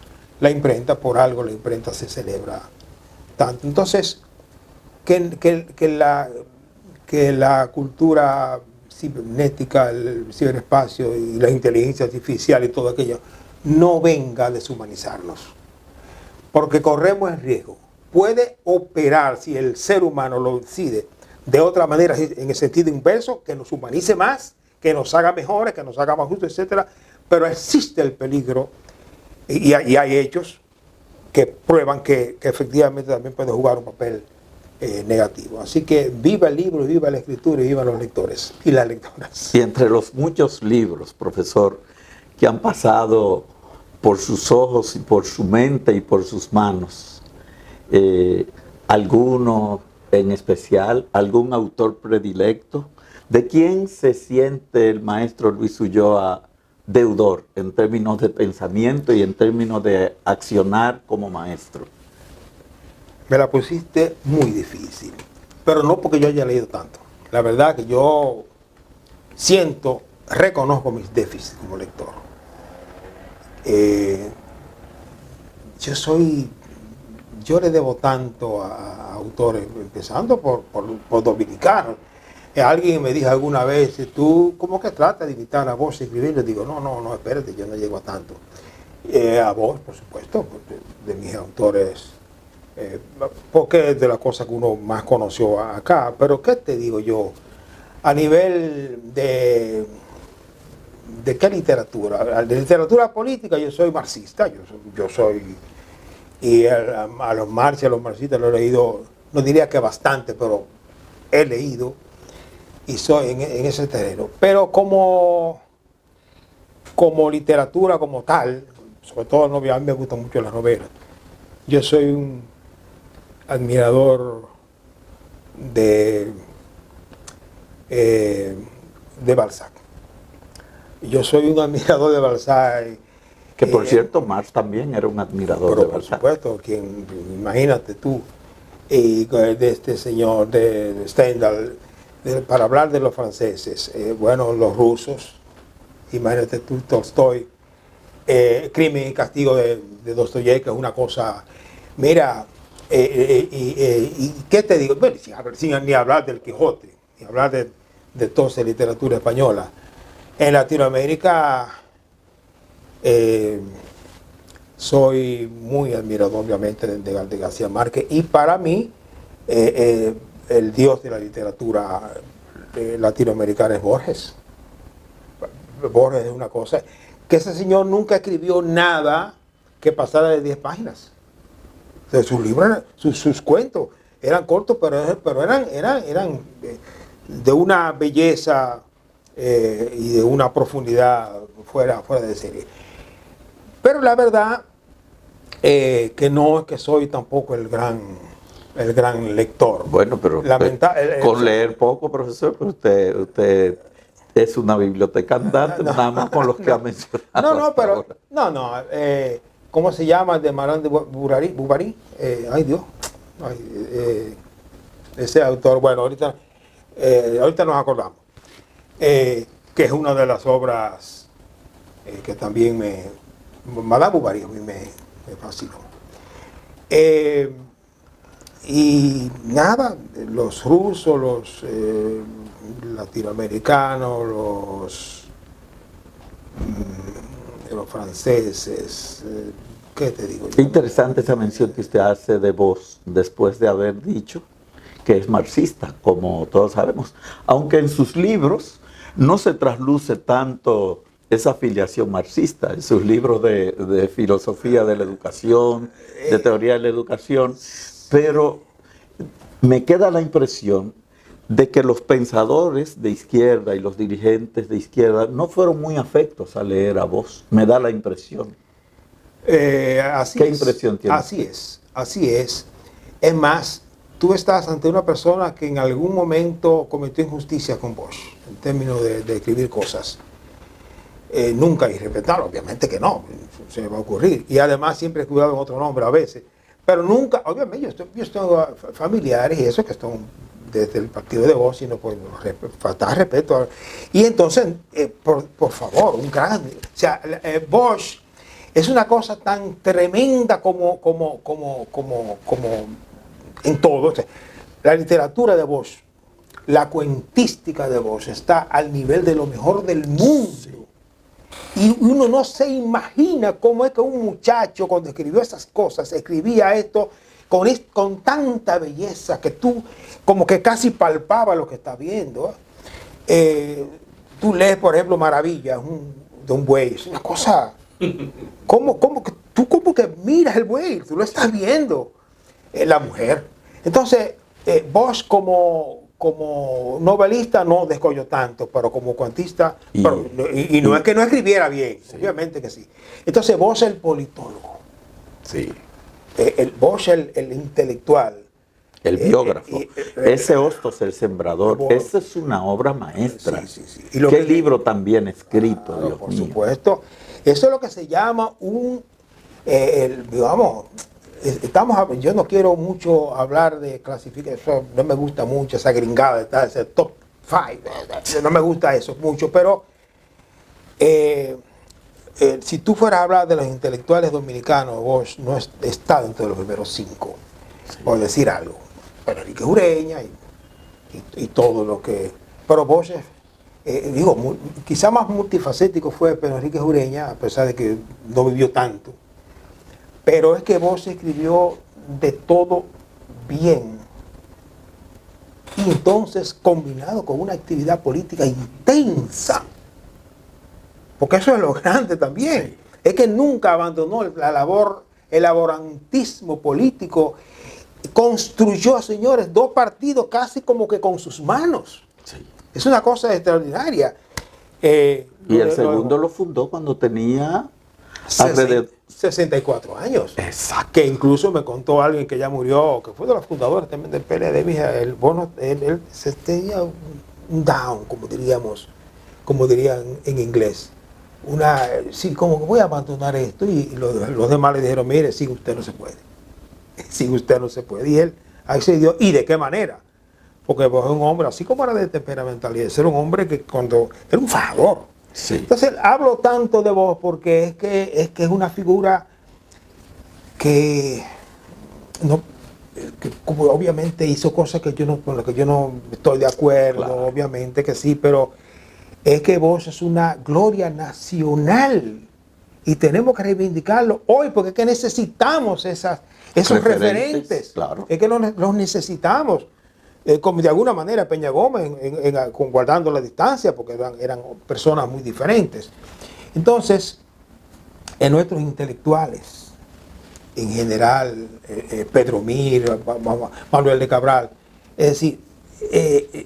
imprenta. Por algo la imprenta se celebra tanto. Entonces, que la cultura cibernética, el ciberespacio y la inteligencia artificial y todo aquello no venga a deshumanizarnos, porque corremos el riesgo. Puede operar, si el ser humano lo decide, de otra manera, en el sentido inverso, que nos humanice más que nos haga mejores, que nos haga más justos, etcétera, pero existe el peligro y hay hechos que prueban que efectivamente también puede jugar un papel negativo. Así que viva el libro, viva la escritura y viva los lectores y las lectoras. Y entre los muchos libros, profesor, que han pasado por sus ojos y por su mente y por sus manos, ¿alguno en especial, algún autor predilecto? ¿De quién se siente el maestro Luis Ulloa deudor en términos de pensamiento y en términos de accionar como maestro? Me la pusiste muy difícil, pero no porque yo haya leído tanto. La verdad que yo reconozco mis déficits como lector. Yo le debo tanto a autores, empezando por dominicanos. Alguien me dijo alguna vez, tú, ¿cómo que tratas de imitar a vos y escribir? Le digo, no, espérate, yo no llego a tanto. A vos, por supuesto, de mis autores, porque es de las cosas que uno más conoció acá. Pero ¿qué te digo yo? A nivel ¿de qué literatura? De literatura política yo soy marxista, yo soy y a los Marx y a los marxistas lo he leído, no diría que bastante, pero he leído y soy en ese terreno. Pero como literatura como tal, sobre todo a mí me gustan mucho las novelas. Yo soy un admirador de Balzac. Yo soy un admirador de Balzac. Que por cierto, Marx también era un admirador de Balzac. Por supuesto, imagínate tú, de este señor de Stendhal, para hablar de los franceses, bueno, los rusos, imagínate tú, Tolstoy, Crimen y Castigo de Dostoyevsky, es una cosa, mira, y ¿qué te digo? Bueno, sin ni hablar del Quijote, ni hablar de toda esa literatura española. En Latinoamérica soy muy admirador, obviamente, de García Márquez, y para mí el dios de la literatura latinoamericana es Borges. Borges es una cosa, que ese señor nunca escribió nada que pasara de 10 páginas. O sea, sus libros, sus cuentos eran cortos, pero eran de una belleza y de una profundidad fuera de serie. Pero la verdad que no es que soy tampoco el gran lector. Bueno, pero con leer poco, profesor, pues usted es una biblioteca andante, nada más con los que ha mencionado. ¿Cómo se llama? De Marán de Bovary. Ay, Dios. Ese autor, bueno, ahorita nos acordamos. Que es una de las obras que también Madame Bovary a mí me fascinó. Y nada, los rusos, los latinoamericanos, los franceses, ¿qué te digo yo? Interesante esa mención que usted hace de vos, después de haber dicho que es marxista, como todos sabemos. Aunque en sus libros no se trasluce tanto esa afiliación marxista, en sus libros de filosofía de la educación, de teoría de la educación, pero me queda la impresión de que los pensadores de izquierda y los dirigentes de izquierda no fueron muy afectos a leer a vos. Me da la impresión. ¿Qué impresión tiene? Así es. Es más, tú estás ante una persona que en algún momento cometió injusticia con vos, en términos de escribir cosas. Nunca irrespetable, obviamente que no, se me va a ocurrir. Y además siempre he cuidado en otro nombre a veces. Pero nunca, obviamente, yo tengo familiares y eso que están desde el partido de Bosch, y no puedo faltar respeto. Y entonces, por favor, un gran... O sea, Bosch es una cosa tan tremenda como en todo. O sea, la literatura de Bosch, la cuentística de Bosch está al nivel de lo mejor del mundo. Y uno no se imagina cómo es que un muchacho cuando escribió esas cosas, escribía esto con tanta belleza que tú como que casi palpaba lo que está viendo. tú lees, por ejemplo, Maravilla de un buey, es una cosa, ¿cómo que tú como que miras el buey? Tú lo estás viendo, la mujer. Entonces, Bosch como novelista no descolló tanto, pero como cuentista, y no es que no escribiera bien, sí. Obviamente que sí. Entonces Bosch el politólogo, sí. Bosch el intelectual, el biógrafo, ese Hostos el sembrador, esa es una obra maestra. Sí, sí, sí. ¿Y qué libro tan bien escrito, claro, Dios por mío? Supuesto, eso es lo que se llama digamos, yo no quiero mucho hablar de clasificación, no me gusta mucho esa gringada, ese top 5, no me gusta eso mucho, pero si tú fueras a hablar de los intelectuales dominicanos, Bosch no está dentro de los primeros 5, sí. Por decir algo. Pero Enrique Ureña y todo lo que... Pero Bosch quizá más multifacético fue Pedro Enrique Ureña, a pesar de que no vivió tanto. Pero es que Bosch escribió de todo bien. Y entonces, combinado con una actividad política intensa, porque eso es lo grande también, sí. Es que nunca abandonó la labor, el laborantismo político, construyó, señores, 2 partidos casi como que con sus manos. Sí. Es una cosa extraordinaria. Y el segundo lo fundó cuando tenía alrededor 64 años. Exacto. Que incluso me contó alguien que ya murió, que fue de los fundadores también del PLD, él se tenía un down, como dirían en inglés. Sí, como que voy a abandonar esto, y los demás le dijeron, mire, sin usted no se puede. Sin usted no se puede. Y él accedió. ¿Y de qué manera? Porque vos es un hombre, así como era de temperamentalidad, era un hombre que era un fajador. Sí. Entonces hablo tanto de vos porque es que es una figura que como obviamente hizo cosas con las que yo no estoy de acuerdo, claro. Obviamente que sí, pero es que vos es una gloria nacional y tenemos que reivindicarlo hoy porque es que necesitamos esos referentes. Claro. Es que los necesitamos. Como de alguna manera Peña Gómez, guardando la distancia, porque eran personas muy diferentes. Entonces, en nuestros intelectuales, en general, Pedro Mir, Manuel de Cabral, es decir,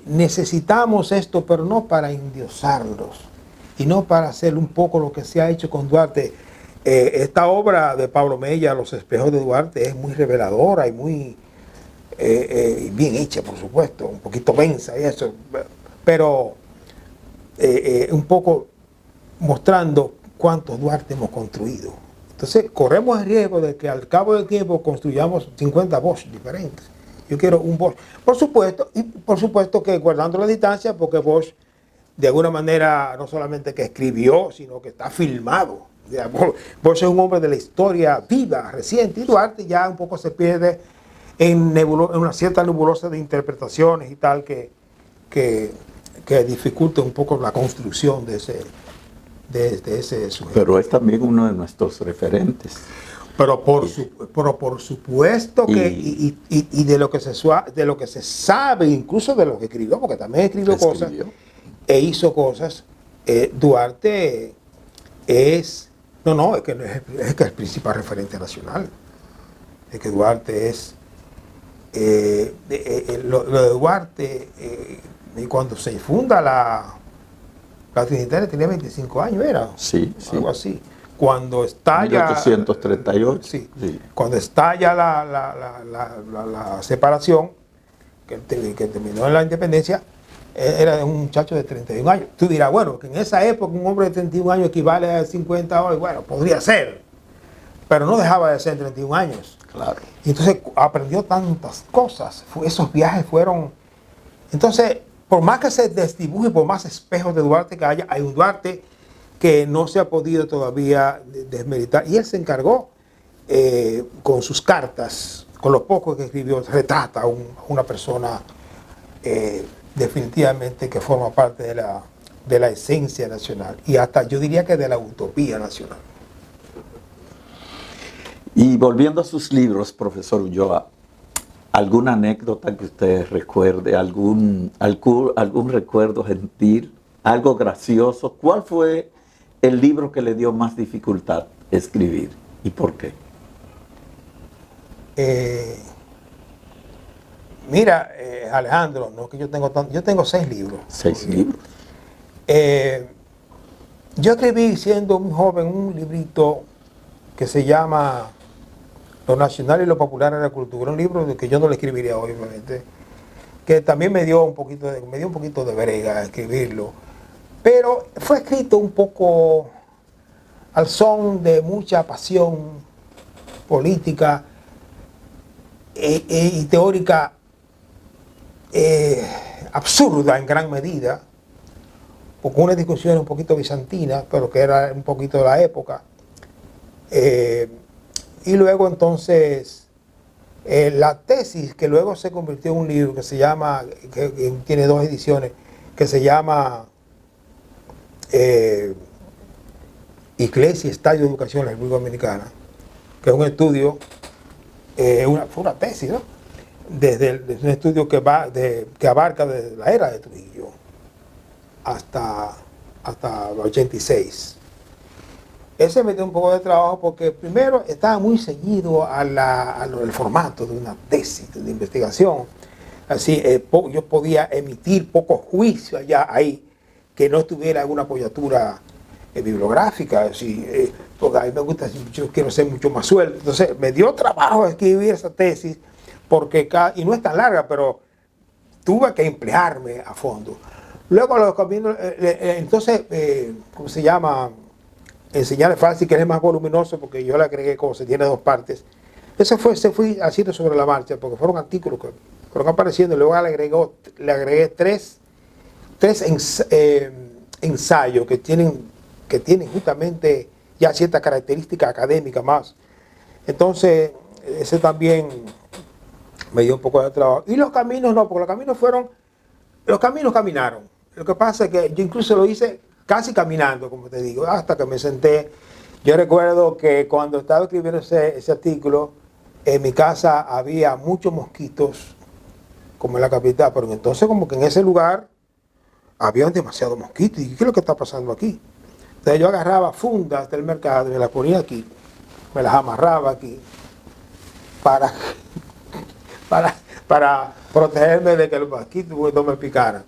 necesitamos esto, pero no para endiosarlos, y no para hacer un poco lo que se ha hecho con Duarte. Esta obra de Pablo Mella, Los espejos de Duarte, es muy reveladora y muy... bien hecha, por supuesto, un poquito densa y eso, pero un poco mostrando cuántos Duarte hemos construido. Entonces corremos el riesgo de que al cabo del tiempo construyamos 50 Bosch diferentes. Yo quiero un Bosch, por supuesto que guardando la distancia, porque Bosch de alguna manera no solamente que escribió, sino que está filmado. Bosch es un hombre de la historia viva, reciente, y Duarte ya un poco se pierde en una cierta nebulosa de interpretaciones y tal que dificulta un poco la construcción de ese sujeto. Pero es también uno de nuestros referentes. Pero por supuesto que y de lo que se sabe, incluso de lo que escribió, porque también escribió cosas e hizo cosas, Duarte es que es el principal referente nacional. Es que Duarte es lo de Duarte, cuando se funda la Trinitaria tenía 25 años, ¿era? Sí, algo así. Cuando estalla... 1838. Sí. Cuando estalla la separación, que terminó en la independencia, era un muchacho de 31 años. Tú dirás, bueno, que en esa época un hombre de 31 años equivale a 50 hoy, bueno, podría ser, pero no dejaba de ser 31 años. Claro. Y entonces aprendió tantas cosas. Esos viajes fueron... Entonces, por más que se desdibuje, por más espejos de Duarte que haya, hay un Duarte que no se ha podido todavía desmeritar. Y él se encargó con sus cartas, con lo poco que escribió, retrata a una persona definitivamente que forma parte de la esencia nacional. Y hasta yo diría que de la utopía nacional. Y volviendo a sus libros, profesor Ulloa, ¿alguna anécdota que usted recuerde, algún recuerdo gentil algo gracioso. ¿Cuál fue el libro que le dio más dificultad escribir y por qué? Mira, Alejandro, no que yo tengo 6 libros. 6 libros. Yo escribí siendo muy joven un librito que se llama Lo Nacional y lo Popular en la Cultura, un libro que yo no le escribiría hoy, obviamente, que también me dio un poquito de brega escribirlo, pero fue escrito un poco al son de mucha pasión política y teórica absurda en gran medida, con una discusión un poquito bizantina, pero que era un poquito de la época. Y luego entonces la tesis, que luego se convirtió en un libro que se llama, que tiene 2 ediciones, que se llama Iglesia y Estadio de Educación en la República Dominicana, que es un estudio, fue una tesis, ¿no? Desde un estudio que abarca desde la era de Trujillo hasta el 86. Ese me dio un poco de trabajo porque primero estaba muy ceñido al formato de una tesis de investigación. Así yo podía emitir poco juicio ahí que no tuviera alguna apoyatura bibliográfica, así, porque a mí me gusta, yo quiero ser mucho más suelto. Entonces me dio trabajo escribir esa tesis, porque y no es tan larga, pero tuve que emplearme a fondo. Luego los caminos, entonces, ¿cómo se llama? Enseñar fácil, que es más voluminoso, porque yo le agregué como se tiene 2 partes. Eso se fui haciendo sobre la marcha, porque fueron artículos que fueron apareciendo, y luego le agregué 3 ensayos que tienen justamente ya cierta característica académica más. Entonces, ese también me dio un poco de trabajo. Y los caminos no, porque los caminos caminaron. Lo que pasa es que yo incluso lo hice casi caminando, como te digo, hasta que me senté. Yo recuerdo que cuando estaba escribiendo ese artículo, en mi casa había muchos mosquitos, como en la capital, pero entonces como que en ese lugar había demasiados mosquitos. ¿Y qué es lo que está pasando aquí? Entonces yo agarraba fundas del mercado y me las ponía aquí, me las amarraba aquí, para protegerme de que los mosquitos no me picaran.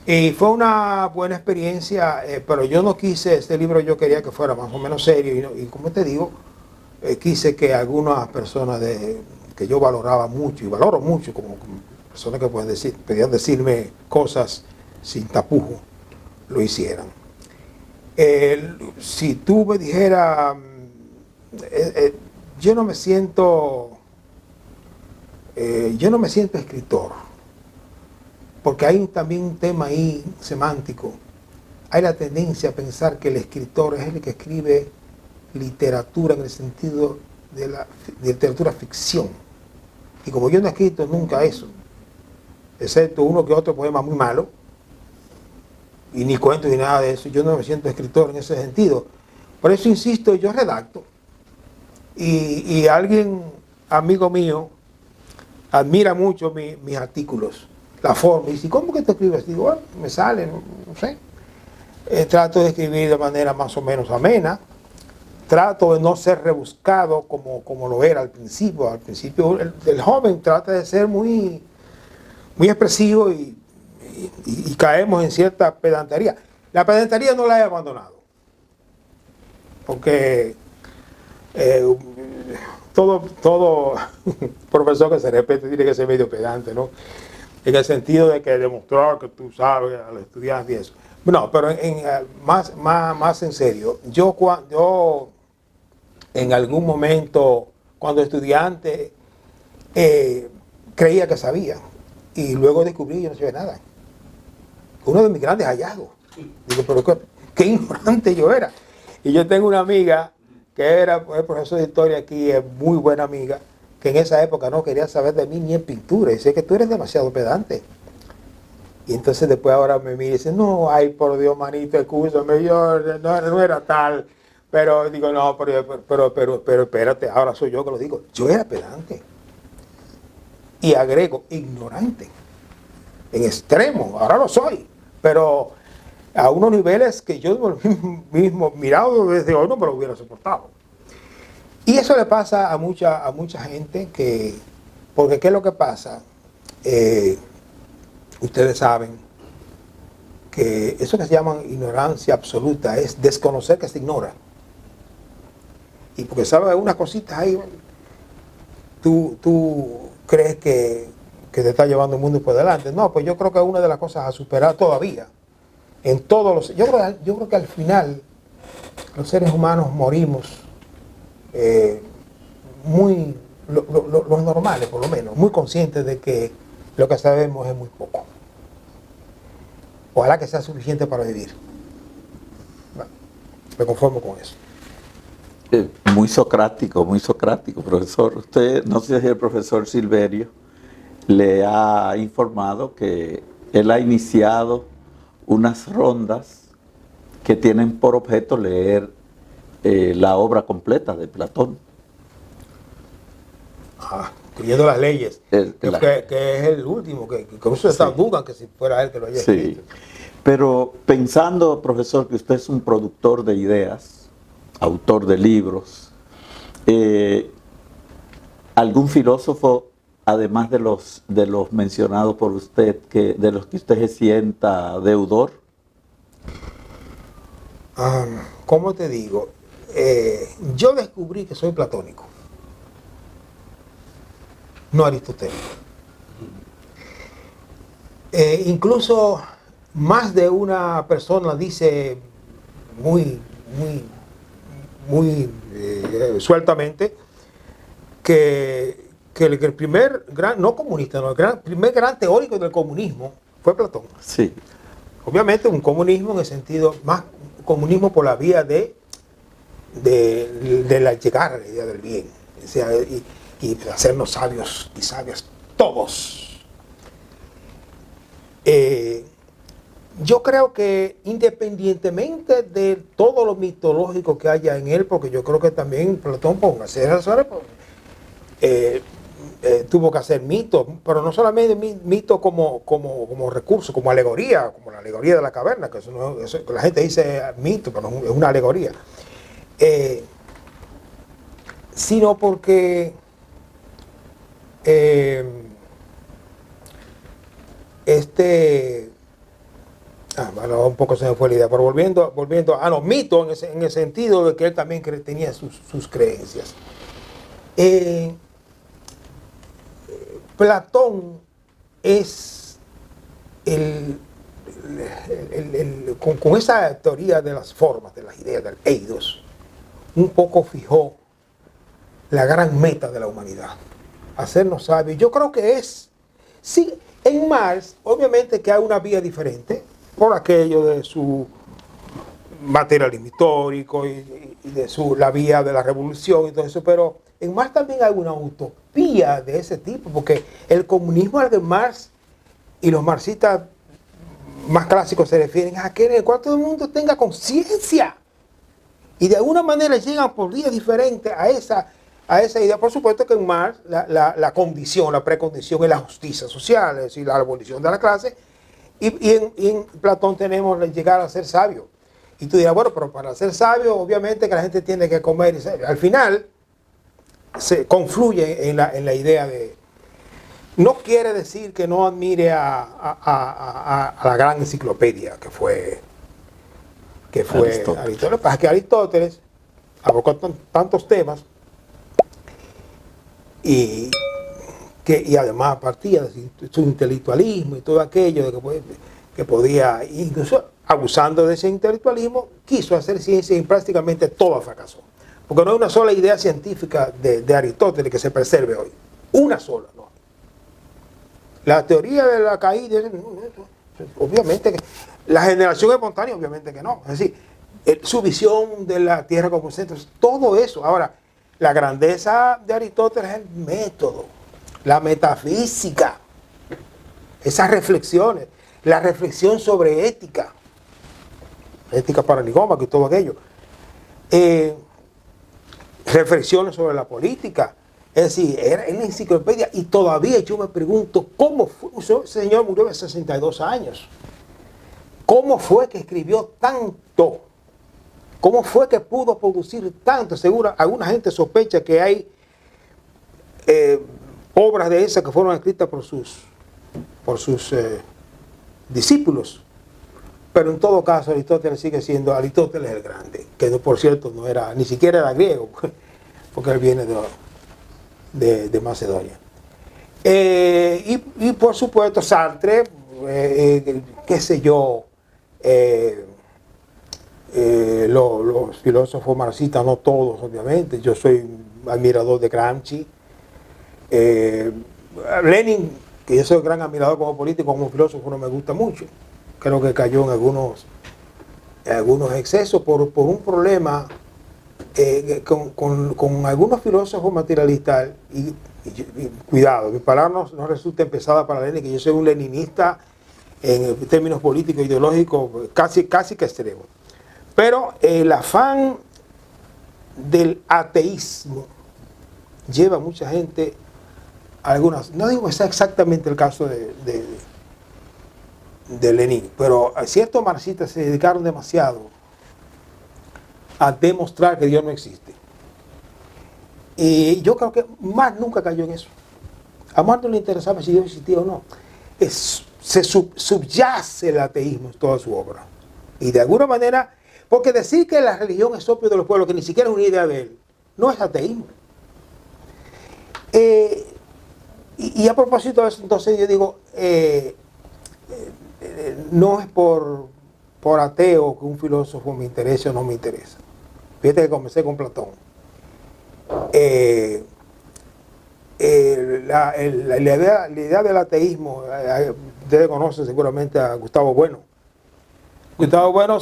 Y fue una buena experiencia, pero yo no quise, este libro yo quería que fuera más o menos serio, y como te digo, quise que algunas personas que yo valoraba mucho y valoro mucho, como personas que podían decirme cosas sin tapujo, lo hicieran. Si tú me dijeras, yo no me siento escritor, porque hay también un tema ahí semántico. Hay la tendencia a pensar que el escritor es el que escribe literatura en el sentido de literatura ficción. Y como yo no he escrito nunca eso, excepto uno que otro poema muy malo, y ni cuento ni nada de eso, yo no me siento escritor en ese sentido. Por eso insisto, yo redacto. Y alguien, amigo mío, admira mucho mis artículos, la forma, y dice, ¿cómo que te escribes? Digo, bueno, me sale, no sé. Trato de escribir de manera más o menos amena, trato de no ser rebuscado como lo era al principio. Al principio el joven trata de ser muy, muy expresivo y caemos en cierta pedantería. La pedantería no la he abandonado, porque todo profesor que se respete tiene que ser medio pedante, ¿no? En el sentido de que demostrar que tú sabes a los estudiantes y eso. No, pero más en serio, yo en algún momento, cuando estudiante, creía que sabía, y luego descubrí que yo no sabía nada. Uno de mis grandes hallazgos. Digo, pero qué ignorante yo era. Y yo tengo una amiga que era profesor de historia aquí, es muy buena amiga, que en esa época no quería saber de mí ni en pintura. Y dice que tú eres demasiado pedante. Y entonces después ahora me mira y dice, no, ay, por Dios, manito, escúchame, yo no era tal. Pero digo, no, pero espérate, ahora soy yo que lo digo. Yo era pedante. Y agrego, ignorante. En extremo, ahora lo soy. Pero a unos niveles que yo mismo mirado desde hoy no me lo hubiera soportado. Y eso le pasa a mucha gente que, porque ¿qué es lo que pasa? Ustedes saben que eso que se llama ignorancia absoluta es desconocer que se ignora. Y porque sabes unas cositas ahí, tú crees que te está llevando el mundo por delante. No, pues yo creo que es una de las cosas a superar todavía. En todos los, yo creo que al final los seres humanos morimos los normales por lo menos, muy conscientes de que lo que sabemos es muy poco. Ojalá que sea suficiente para vivir. Bueno, me conformo con eso. Muy socrático, profesor. Usted, no sé si el profesor Silverio le ha informado que él ha iniciado unas rondas que tienen por objeto leer la obra completa de Platón. Incluyendo las leyes, que es el último, que incluso sí. Dudan que si fuera él que lo haya escrito. Sí. Pero pensando, profesor, que usted es un productor de ideas, autor de libros, ¿algún filósofo, además de los mencionados por usted, de los que usted se sienta deudor? ¿Cómo te digo? Yo descubrí que soy platónico, no aristotélico. Incluso más de una persona dice muy sueltamente que el primer gran, no comunista, no, el primer gran teórico del comunismo fue Platón. Sí. Obviamente un comunismo en el sentido, más comunismo por la vía de la llegar a la idea del bien, o sea, y hacernos sabios y sabias todos. Yo creo que independientemente de todo lo mitológico que haya en él, porque yo creo que también Platón, por hacer razones, tuvo que hacer mitos, pero no solamente mitos como recurso, como alegoría, como la alegoría de la caverna, que eso la gente dice mito, pero es una alegoría, sino porque bueno, un poco se me fue la idea, pero volviendo mito en el sentido de que él también tenía sus creencias. Platón es con esa teoría de las formas, de las ideas, del eidos, un poco fijó la gran meta de la humanidad, hacernos sabios. Yo creo que sí, en Marx, obviamente que hay una vía diferente, por aquello de su materialismo histórico y de la vía de la revolución y todo eso, pero en Marx también hay una utopía de ese tipo, porque el comunismo al que Marx y los marxistas más clásicos se refieren a aquel en el cual todo el mundo tenga conciencia y de alguna manera llegan por vías diferentes a esa idea. Por supuesto que en Marx la condición, la precondición es la justicia social, es decir, la abolición de la clase, y en Platón tenemos llegar a ser sabio. Y tú dirás, bueno, pero para ser sabio obviamente que la gente tiene que comer, y al final se confluye en la idea de... No quiere decir que no admire a la gran enciclopedia que fue Aristóteles. Pasa que Aristóteles abocó tantos temas y además partía de su intelectualismo y todo aquello que podía, incluso abusando de ese intelectualismo, quiso hacer ciencia y prácticamente todo fracasó. Porque no hay una sola idea científica de Aristóteles que se preserve hoy. Una sola, no. La teoría de la caída, obviamente que la generación espontánea, obviamente que no. Es decir, su visión de la Tierra como centro, todo eso. Ahora, la grandeza de Aristóteles es el método, la metafísica, esas reflexiones, la reflexión sobre ética paradigmática y todo aquello. Reflexiones sobre la política. Es decir, era en la enciclopedia y todavía yo me pregunto cómo fue. Ese señor murió de 62 años. ¿Cómo fue que escribió tanto? ¿Cómo fue que pudo producir tanto? Seguro alguna gente sospecha que hay obras de esas que fueron escritas por sus discípulos. Pero en todo caso Aristóteles sigue siendo Aristóteles el Grande, que por cierto no era, ni siquiera era griego, porque él viene de Macedonia. Y por supuesto Sartre, qué sé yo, los filósofos marxistas, no todos obviamente, yo soy admirador de Gramsci, Lenin, que yo soy gran admirador como político, como filósofo no me gusta mucho, creo que cayó en algunos excesos por un problema con algunos filósofos materialistas y cuidado, mi palabra no resulta pesada para Lenin, que yo soy un leninista en términos políticos e ideológicos casi que extremo. Pero el afán del ateísmo lleva a mucha gente a algunas, no digo que sea exactamente el caso de Lenin, pero ciertos marxistas se dedicaron demasiado a demostrar que Dios no existe. Y yo creo que Marx nunca cayó en eso. A Marx no le interesaba si Dios existía o no. Subyace el ateísmo en toda su obra. Y de alguna manera, porque decir que la religión es opio de los pueblos, que ni siquiera es una idea de él, no es ateísmo. Y a propósito de eso, entonces yo digo, no es por ateo que un filósofo me interese o no me interesa. Fíjate que comencé con Platón. La idea del ateísmo, ustedes conocen seguramente a Gustavo Bueno. Gustavo Bueno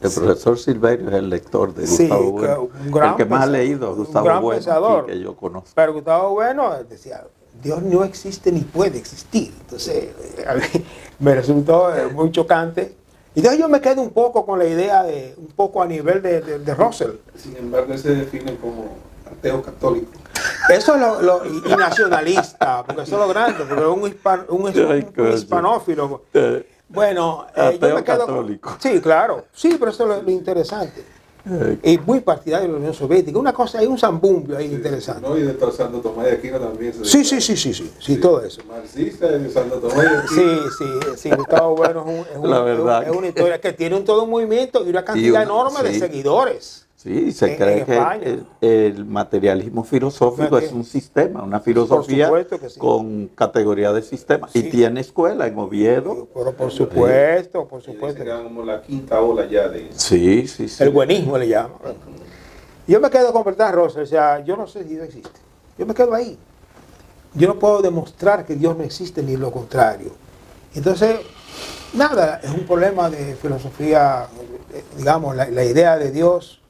el profesor Silverio es el lector de Gustavo Bueno, el que más ha leído a Gustavo Bueno pensador, que yo conozco. Pero Gustavo Bueno decía, Dios no existe ni puede existir. Entonces, a mí me resultó muy chocante. Y entonces yo me quedo un poco con la idea un poco a nivel de Russell. Sin embargo, él se define como ateo católico. Eso es y nacionalista, porque eso es lo grande, porque un hispanófilo. Bueno, yo me quedo católico. Sí, claro. Sí, pero eso es lo interesante. Y muy partidario de la Unión Soviética. Una cosa, hay un zambumbio ahí interesante. No, y de Santo Tomás de Aquino también. Sí, todo eso. Marxista y de Santo Tomás de Aquino. Sí, Gustavo Bueno es una historia que tiene todo un movimiento y una cantidad enorme de seguidores. Sí, se cree que el materialismo filosófico es un sistema, una filosofía con categoría de sistema. Sí. Y tiene escuela en Oviedo. Pero por supuesto. Que como la quinta ola ya de... Sí. El buenismo le llama. Yo me quedo con Bertrand Russell, o sea, yo no sé si Dios existe. Yo me quedo ahí. Yo no puedo demostrar que Dios no existe ni lo contrario. Entonces, nada, es un problema de filosofía, digamos, la idea de Dios,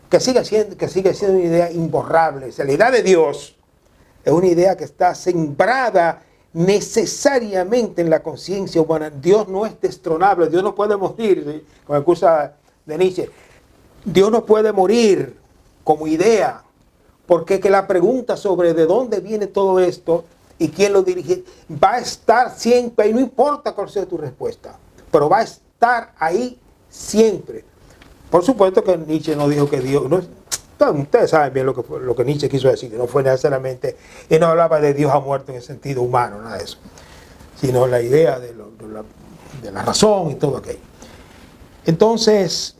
que sigue siendo una idea imborrable. O sea, la idea de Dios es una idea que está sembrada necesariamente en la conciencia humana. Dios no es destronable, Dios no puede morir, con la excusa de Nietzsche. Dios no puede morir como idea, porque que la pregunta sobre de dónde viene todo esto y quién lo dirige va a estar siempre, y no importa cuál sea tu respuesta, pero va a estar ahí siempre. Por supuesto que Nietzsche no dijo que Dios, ustedes saben bien lo que Nietzsche quiso decir, que no fue necesariamente, y no hablaba de Dios ha muerto en el sentido humano, nada de eso, sino la idea de la razón y todo aquello. Entonces,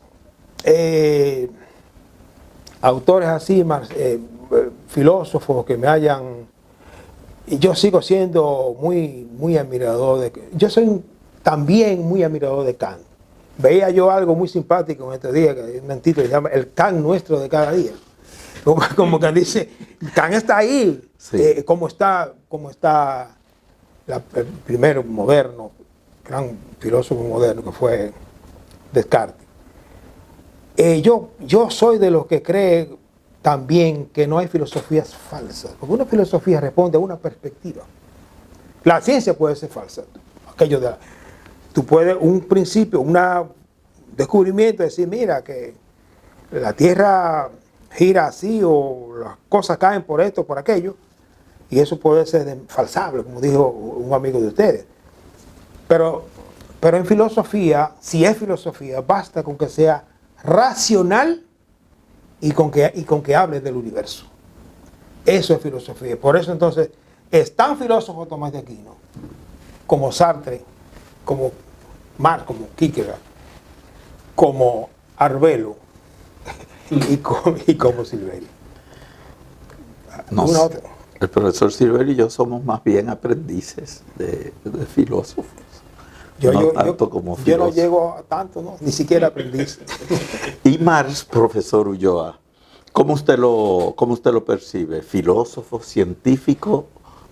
autores así, filósofos que me hayan, y yo sigo siendo muy admirador yo soy también muy admirador de Kant. Veía yo algo muy simpático en este día, que hay un título que se llama El Kant nuestro de cada día. Como que dice, Kant está ahí, sí. Como está el primer moderno, gran filósofo moderno que fue Descartes. Yo soy de los que cree también que no hay filosofías falsas, porque una filosofía responde a una perspectiva. La ciencia puede ser falsa, aquello de tú puedes, un principio, un descubrimiento, decir, mira, que la Tierra gira así o las cosas caen por esto, por aquello, y eso puede ser falsable, como dijo un amigo de ustedes. Pero Pero en filosofía, si es filosofía, basta con que sea racional y con que hable del universo. Eso es filosofía. Por eso entonces es tan filósofo Tomás de Aquino como Sartre, como Marx, como Kierkegaard, como Arbelo y como Silverio. No sé. El profesor Silverio y yo somos más bien aprendices de filósofos. Yo no llego a tanto, ¿no? Ni siquiera aprendiz. Y Marx, profesor Ulloa, ¿cómo usted lo percibe? ¿Filósofo, científico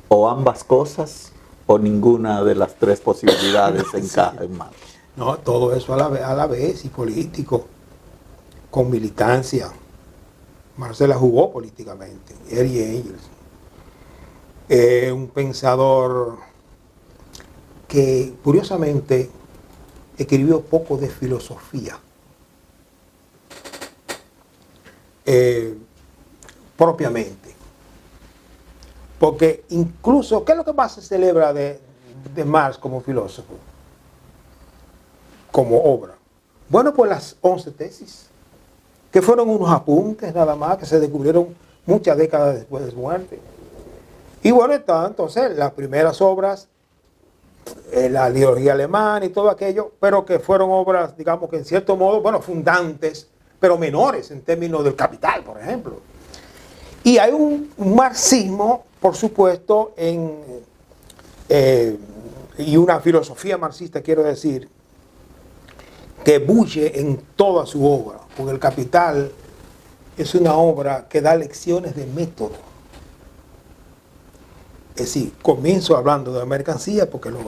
o ambas cosas? ¿O ninguna de las tres posibilidades encaja en Marx? No, todo eso a la vez, y político, con militancia. Marx se la jugó políticamente, él y ellos. Un pensador que curiosamente escribió poco de filosofía. Propiamente. Porque incluso, ¿qué es lo que más se celebra de Marx como filósofo? Como obra. Bueno, pues las 11 tesis, que fueron unos apuntes nada más, que se descubrieron muchas décadas después de su muerte. Y bueno, está entonces las primeras obras, la ideología alemana y todo aquello, pero que fueron obras, digamos que en cierto modo, bueno, fundantes, pero menores en términos del Capital, por ejemplo. Y hay un marxismo, por supuesto, y una filosofía marxista, quiero decir, que bulle en toda su obra, porque el Capital es una obra que da lecciones de método. Es decir, comienzo hablando de la mercancía porque lo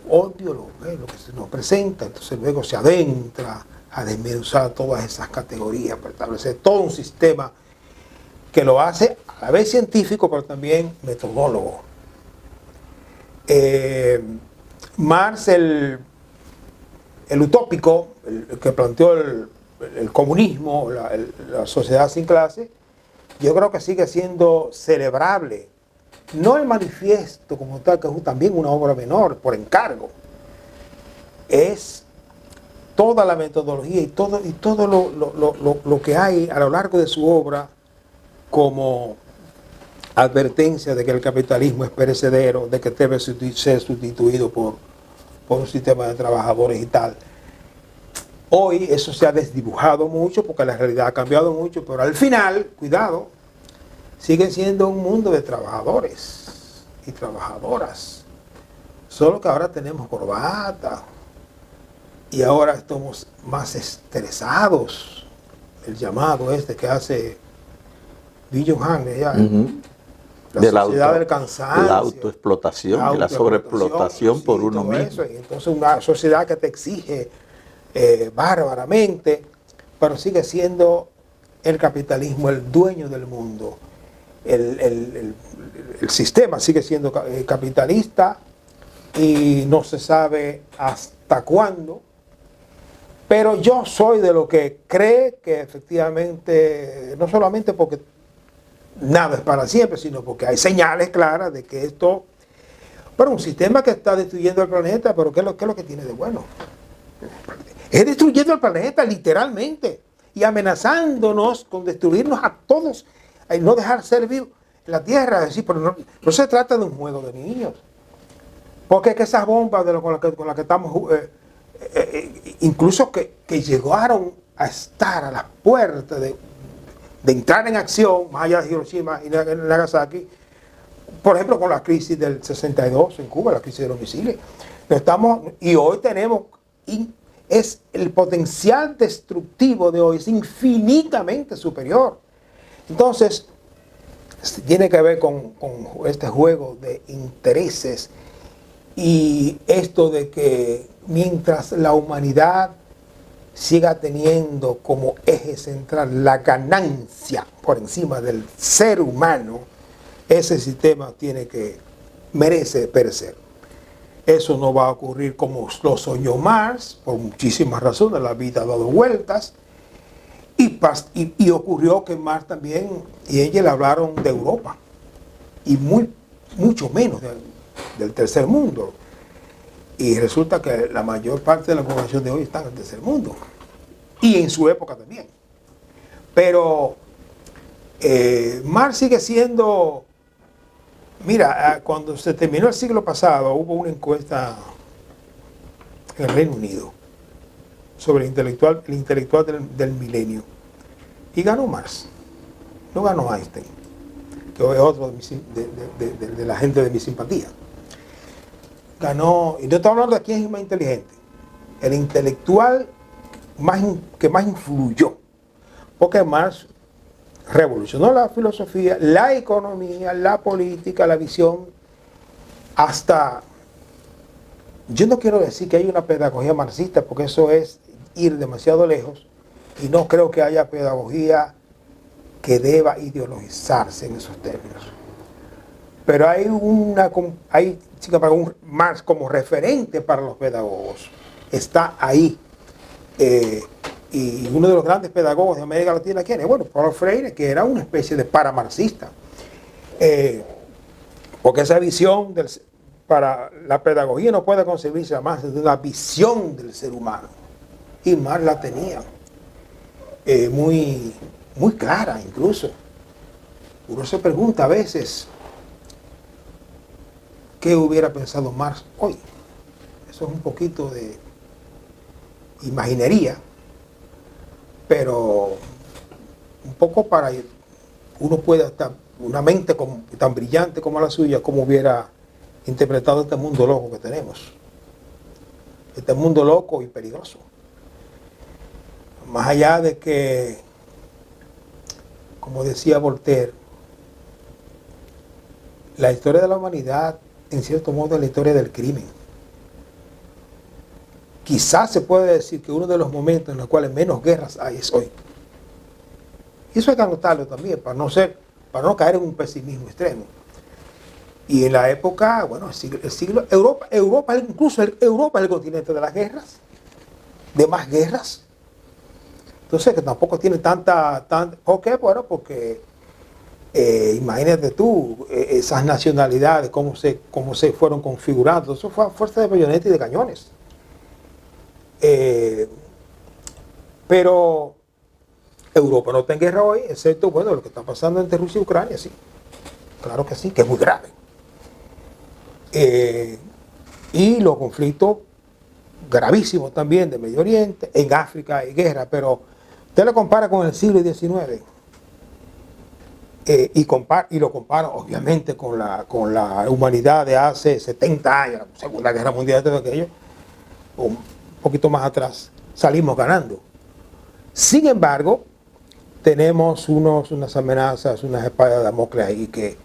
obvio, lo que se nos presenta, entonces luego se adentra a desmenuzar todas esas categorías para establecer todo un sistema que lo hace a la vez científico, pero también metodólogo. Marx, el utópico, el que planteó el comunismo, la sociedad sin clase, yo creo que sigue siendo celebrable. No el manifiesto como tal, que es también una obra menor, por encargo. Es toda la metodología y todo lo que hay a lo largo de su obra como advertencia de que el capitalismo es perecedero, de que debe ser sustituido por un sistema de trabajadores y tal. Hoy eso se ha desdibujado mucho porque la realidad ha cambiado mucho, pero al final, cuidado, sigue siendo un mundo de trabajadores y trabajadoras. Solo que ahora tenemos corbata y ahora estamos más estresados. El llamado que hace Bill Han, la sociedad del cansancio, la autoexplotación, la sobreexplotación por uno mismo. Y entonces una sociedad que te exige bárbaramente, pero sigue siendo el capitalismo el dueño del mundo. El sistema sigue siendo capitalista y no se sabe hasta cuándo, pero yo soy de lo que cree que efectivamente, no solamente porque nada es para siempre, sino porque hay señales claras de que esto, pero un sistema que está destruyendo el planeta, pero ¿qué es lo que tiene de bueno? Es destruyendo el planeta literalmente y amenazándonos con destruirnos a todos, no dejar ser vivo la Tierra. Es decir, pero no se trata de un juego de niños, porque es que esas bombas con las que estamos, incluso que llegaron a estar a las puertas de entrar en acción, más allá de Hiroshima y Nagasaki, por ejemplo con la crisis del 62 en Cuba, la crisis de los misiles, y hoy tenemos, es el potencial destructivo de hoy es infinitamente superior. Entonces, tiene que ver con este juego de intereses y esto de que mientras la humanidad siga teniendo como eje central la ganancia por encima del ser humano, ese sistema merece perecer. Eso no va a ocurrir como lo soñó Marx, por muchísimas razones, la vida ha dado vueltas, y ocurrió que Marx también y ella le hablaron de Europa, y mucho menos del tercer mundo. Y resulta que la mayor parte de la población de hoy está en el tercer mundo. Y en su época también. Pero Marx sigue siendo... Mira, cuando se terminó el siglo pasado, hubo una encuesta en el Reino Unido sobre el intelectual del milenio. Y ganó Marx. No ganó Einstein, que es otro de la gente de mi simpatía. Ganó, y no estoy hablando de quién es más inteligente, el intelectual que más influyó. Porque Marx revolucionó la filosofía, la economía, la política, la visión, hasta... Yo no quiero decir que hay una pedagogía marxista, porque eso es ir demasiado lejos, y no creo que haya pedagogía que deba ideologizarse en esos términos. Pero hay un Marx como referente para los pedagogos. Está ahí. Y uno de los grandes pedagogos de América Latina, ¿quién es? Bueno, Paulo Freire, que era una especie de paramarxista. Porque esa visión para la pedagogía no puede concebirse más de una visión del ser humano. Y Marx la tenía muy clara incluso. Uno se pregunta a veces qué hubiera pensado Marx hoy. Eso es un poquito de imaginería, pero un poco para uno puede estar, una mente tan brillante como la suya, como hubiera interpretado este mundo loco que tenemos. Este mundo loco y peligroso. Más allá de que, como decía Voltaire, la historia de la humanidad, en cierto modo, es la historia del crimen. Quizás se puede decir que uno de los momentos en los cuales menos guerras hay es hoy. Y eso hay que anotarlo también, para no caer en un pesimismo extremo. Y en la época, bueno, Europa es el continente de las guerras, de más guerras. Entonces, que tampoco tiene tanta ¿por qué? Bueno, porque imagínate tú, esas nacionalidades, cómo se fueron configurando. Eso fue a fuerza de bayonetas y de cañones. Pero Europa no está en guerra hoy, excepto, bueno, lo que está pasando entre Rusia y Ucrania, sí. Claro que sí, que es muy grave. Y los conflictos gravísimos también de Medio Oriente, en África hay guerra, pero usted lo compara con el siglo XIX y lo compara obviamente con la humanidad de hace 70 años, la Segunda Guerra Mundial, todo aquello, un poquito más atrás, salimos ganando. Sin embargo, tenemos unas amenazas, unas espadas de Damocles ahí que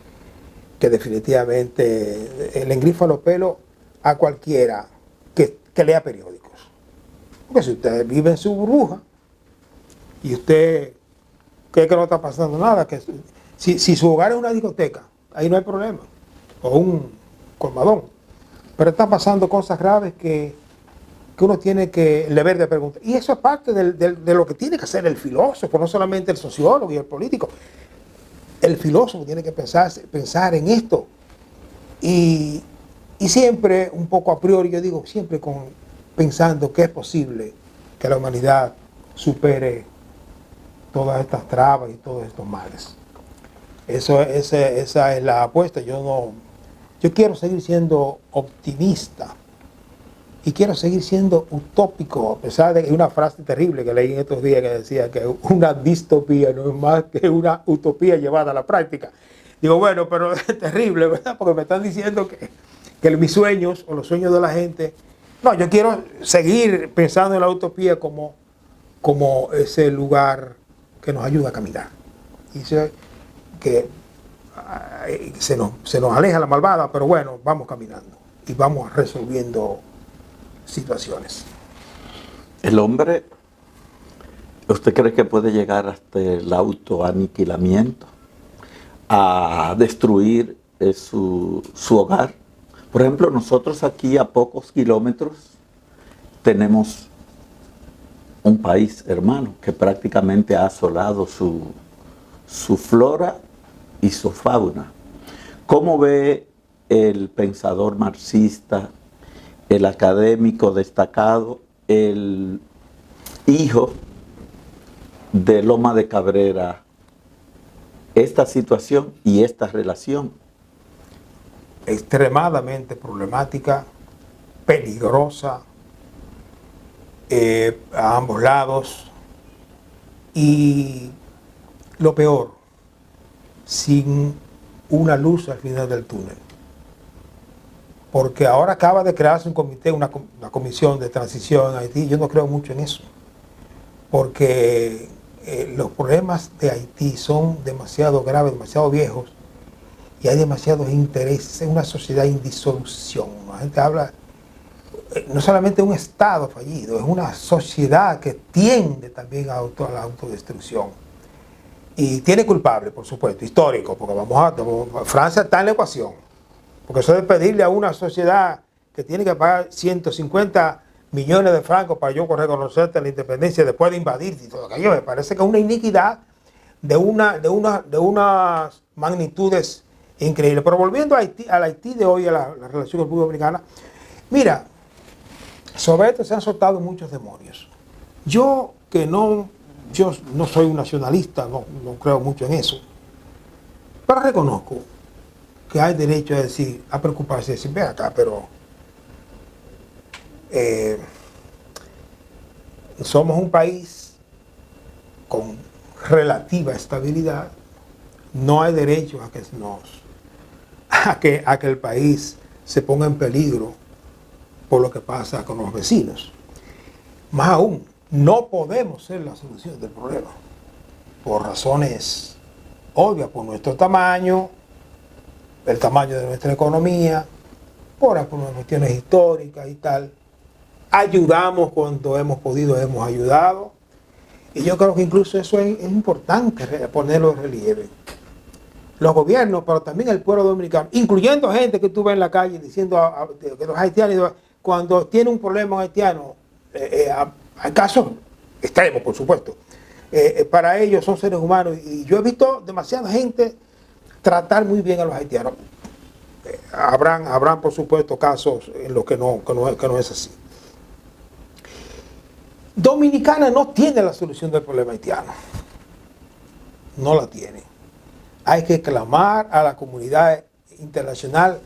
definitivamente le engrifan los pelos a cualquiera que lea periódicos. Porque si usted vive en su burbuja y usted cree que no está pasando nada, que si su hogar es una discoteca, ahí no hay problema, o un colmadón, pero están pasando cosas graves que uno tiene el deber de preguntar. Y eso es parte de lo que tiene que hacer el filósofo, no solamente el sociólogo y el político. El filósofo tiene que pensar en esto. Y siempre, un poco a priori, yo digo, siempre pensando que es posible que la humanidad supere todas estas trabas y todos estos males. Esa es la apuesta. Yo quiero seguir siendo optimista. Y quiero seguir siendo utópico, a pesar de que hay una frase terrible que leí en estos días que decía que una distopía no es más que una utopía llevada a la práctica. Digo, bueno, pero es terrible, ¿verdad? Porque me están diciendo que mis sueños o los sueños de la gente... No, yo quiero seguir pensando en la utopía como ese lugar que nos ayuda a caminar. Y que se nos aleja la malvada, pero bueno, vamos caminando y vamos resolviendo situaciones. El hombre, ¿usted cree que puede llegar hasta el autoaniquilamiento? A destruir su hogar. Por ejemplo, nosotros aquí a pocos kilómetros tenemos un país hermano que prácticamente ha asolado su flora y su fauna. ¿Cómo ve el pensador marxista el académico destacado, el hijo de Loma de Cabrera, esta situación y esta relación? Extremadamente problemática, peligrosa, a ambos lados, y lo peor, sin una luz al final del túnel. Porque ahora acaba de crearse un comité, una comisión de transición en Haití. Yo no creo mucho en eso, porque los problemas de Haití son demasiado graves, demasiado viejos, y hay demasiados intereses. Es una sociedad en disolución. La gente habla no solamente de un Estado fallido, es una sociedad que tiende también a la autodestrucción. Y tiene culpable, por supuesto, histórico, porque Francia está en la ecuación. Porque eso de pedirle a una sociedad que tiene que pagar 150 millones de francos para yo reconocerte la independencia después de invadirte y todo aquello, me parece que es una iniquidad de unas magnitudes increíbles. Pero volviendo a Haití, al Haití de hoy, a la relación con la República Dominicana, mira, sobre esto se han soltado muchos demonios. Yo no soy un nacionalista, no creo mucho en eso, pero reconozco que hay derecho a decir, a preocuparse, decir, ve acá, pero somos un país con relativa estabilidad, no hay derecho a que el país se ponga en peligro por lo que pasa con los vecinos. Más aún, no podemos ser la solución del problema, por razones obvias, por nuestro tamaño, el tamaño de nuestra economía, por cuestiones históricas y tal. Ayudamos cuando hemos podido, hemos ayudado. Y yo creo que incluso eso es importante ponerlo en relieve. Los gobiernos, pero también el pueblo dominicano, incluyendo gente que tú ves en la calle diciendo que los haitianos, cuando tiene un problema haitiano, hay casos extremos, por supuesto, para ellos son seres humanos. Y yo he visto demasiada gente tratar muy bien a los haitianos. Habrán por supuesto casos en los que no es así. Dominicana no tiene la solución del problema haitiano. No la tiene. Hay que clamar a la comunidad internacional.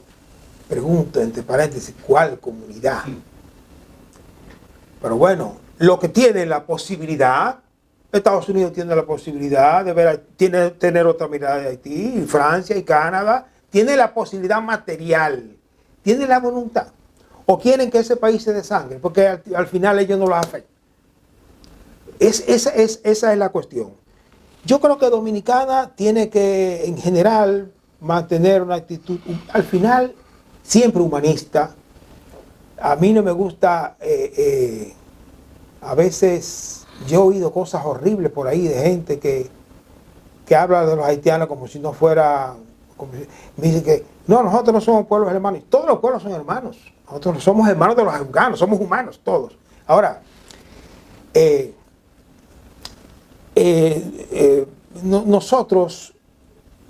Pregunto entre paréntesis, ¿cuál comunidad? Pero bueno, lo que tiene la posibilidad, Estados Unidos tiene la posibilidad de tener otra mirada de Haití, y Francia y Canadá, tiene la posibilidad material, tiene la voluntad. O quieren que ese país se desangre, porque al final ellos no lo afectan. Esa es la cuestión. Yo creo que Dominicana tiene que, en general, mantener una actitud, al final, siempre humanista. A mí no me gusta, a veces yo he oído cosas horribles por ahí de gente que habla de los haitianos como si no fuera, me dicen que no, nosotros no somos pueblos hermanos. Todos los pueblos son hermanos. Nosotros somos hermanos de los afganos, somos humanos todos. Ahora, nosotros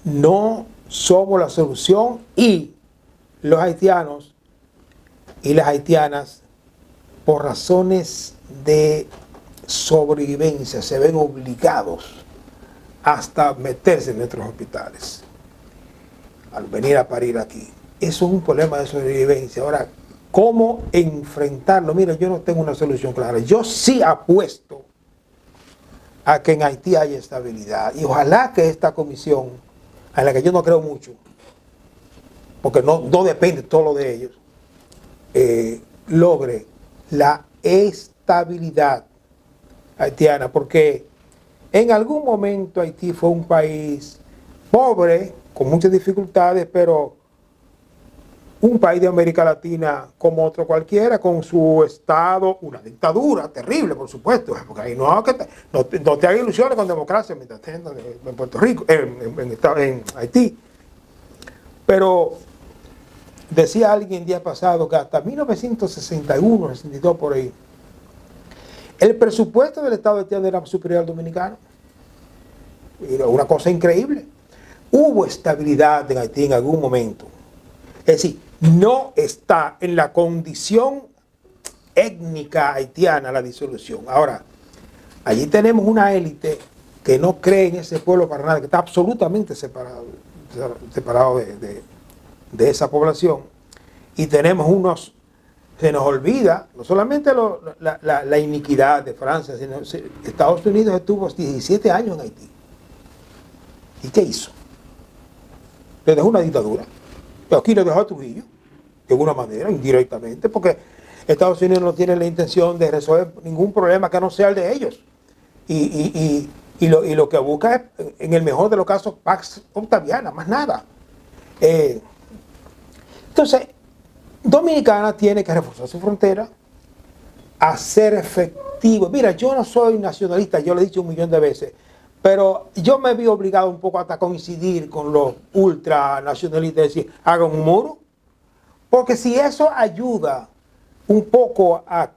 no somos la solución, y los haitianos y las haitianas, por razones de sobrevivencia, se ven obligados hasta meterse en nuestros hospitales al venir a parir aquí. Eso es un problema de sobrevivencia. Ahora, ¿cómo enfrentarlo? Mira, yo no tengo una solución clara. Yo sí apuesto a que en Haití haya estabilidad, y ojalá que esta comisión, a la que yo no creo mucho, porque no depende todo lo de ellos, logre la estabilidad haitiana, porque en algún momento Haití fue un país pobre, con muchas dificultades, pero un país de América Latina como otro cualquiera, con su Estado, una dictadura terrible, por supuesto, porque ahí no te hagas ilusiones con democracia mientras estés en Puerto Rico, en Haití. Pero decía alguien el día pasado que hasta 1961, 62 por ahí, el presupuesto del Estado haitiano era superior al dominicano. Era una cosa increíble. Hubo estabilidad en Haití en algún momento. Es decir, no está en la condición étnica haitiana la disolución. Ahora, allí tenemos una élite que no cree en ese pueblo para nada, que está absolutamente separado de esa población. Y tenemos unos, se nos olvida, no solamente la iniquidad de Francia, sino Estados Unidos estuvo 17 años en Haití. ¿Y qué hizo? Le dejó una dictadura. Pero aquí le dejó a Trujillo, de alguna manera, indirectamente, porque Estados Unidos no tiene la intención de resolver ningún problema que no sea el de ellos. Y lo que busca es, en el mejor de los casos, Pax Octaviana, más nada. Entonces, Dominicana tiene que reforzar su frontera, hacer efectivo. Mira, yo no soy nacionalista, yo lo he dicho 1.000.000 de veces, pero yo me vi obligado un poco hasta a coincidir con los ultranacionalistas, es decir, hagan un muro, porque si eso ayuda un poco a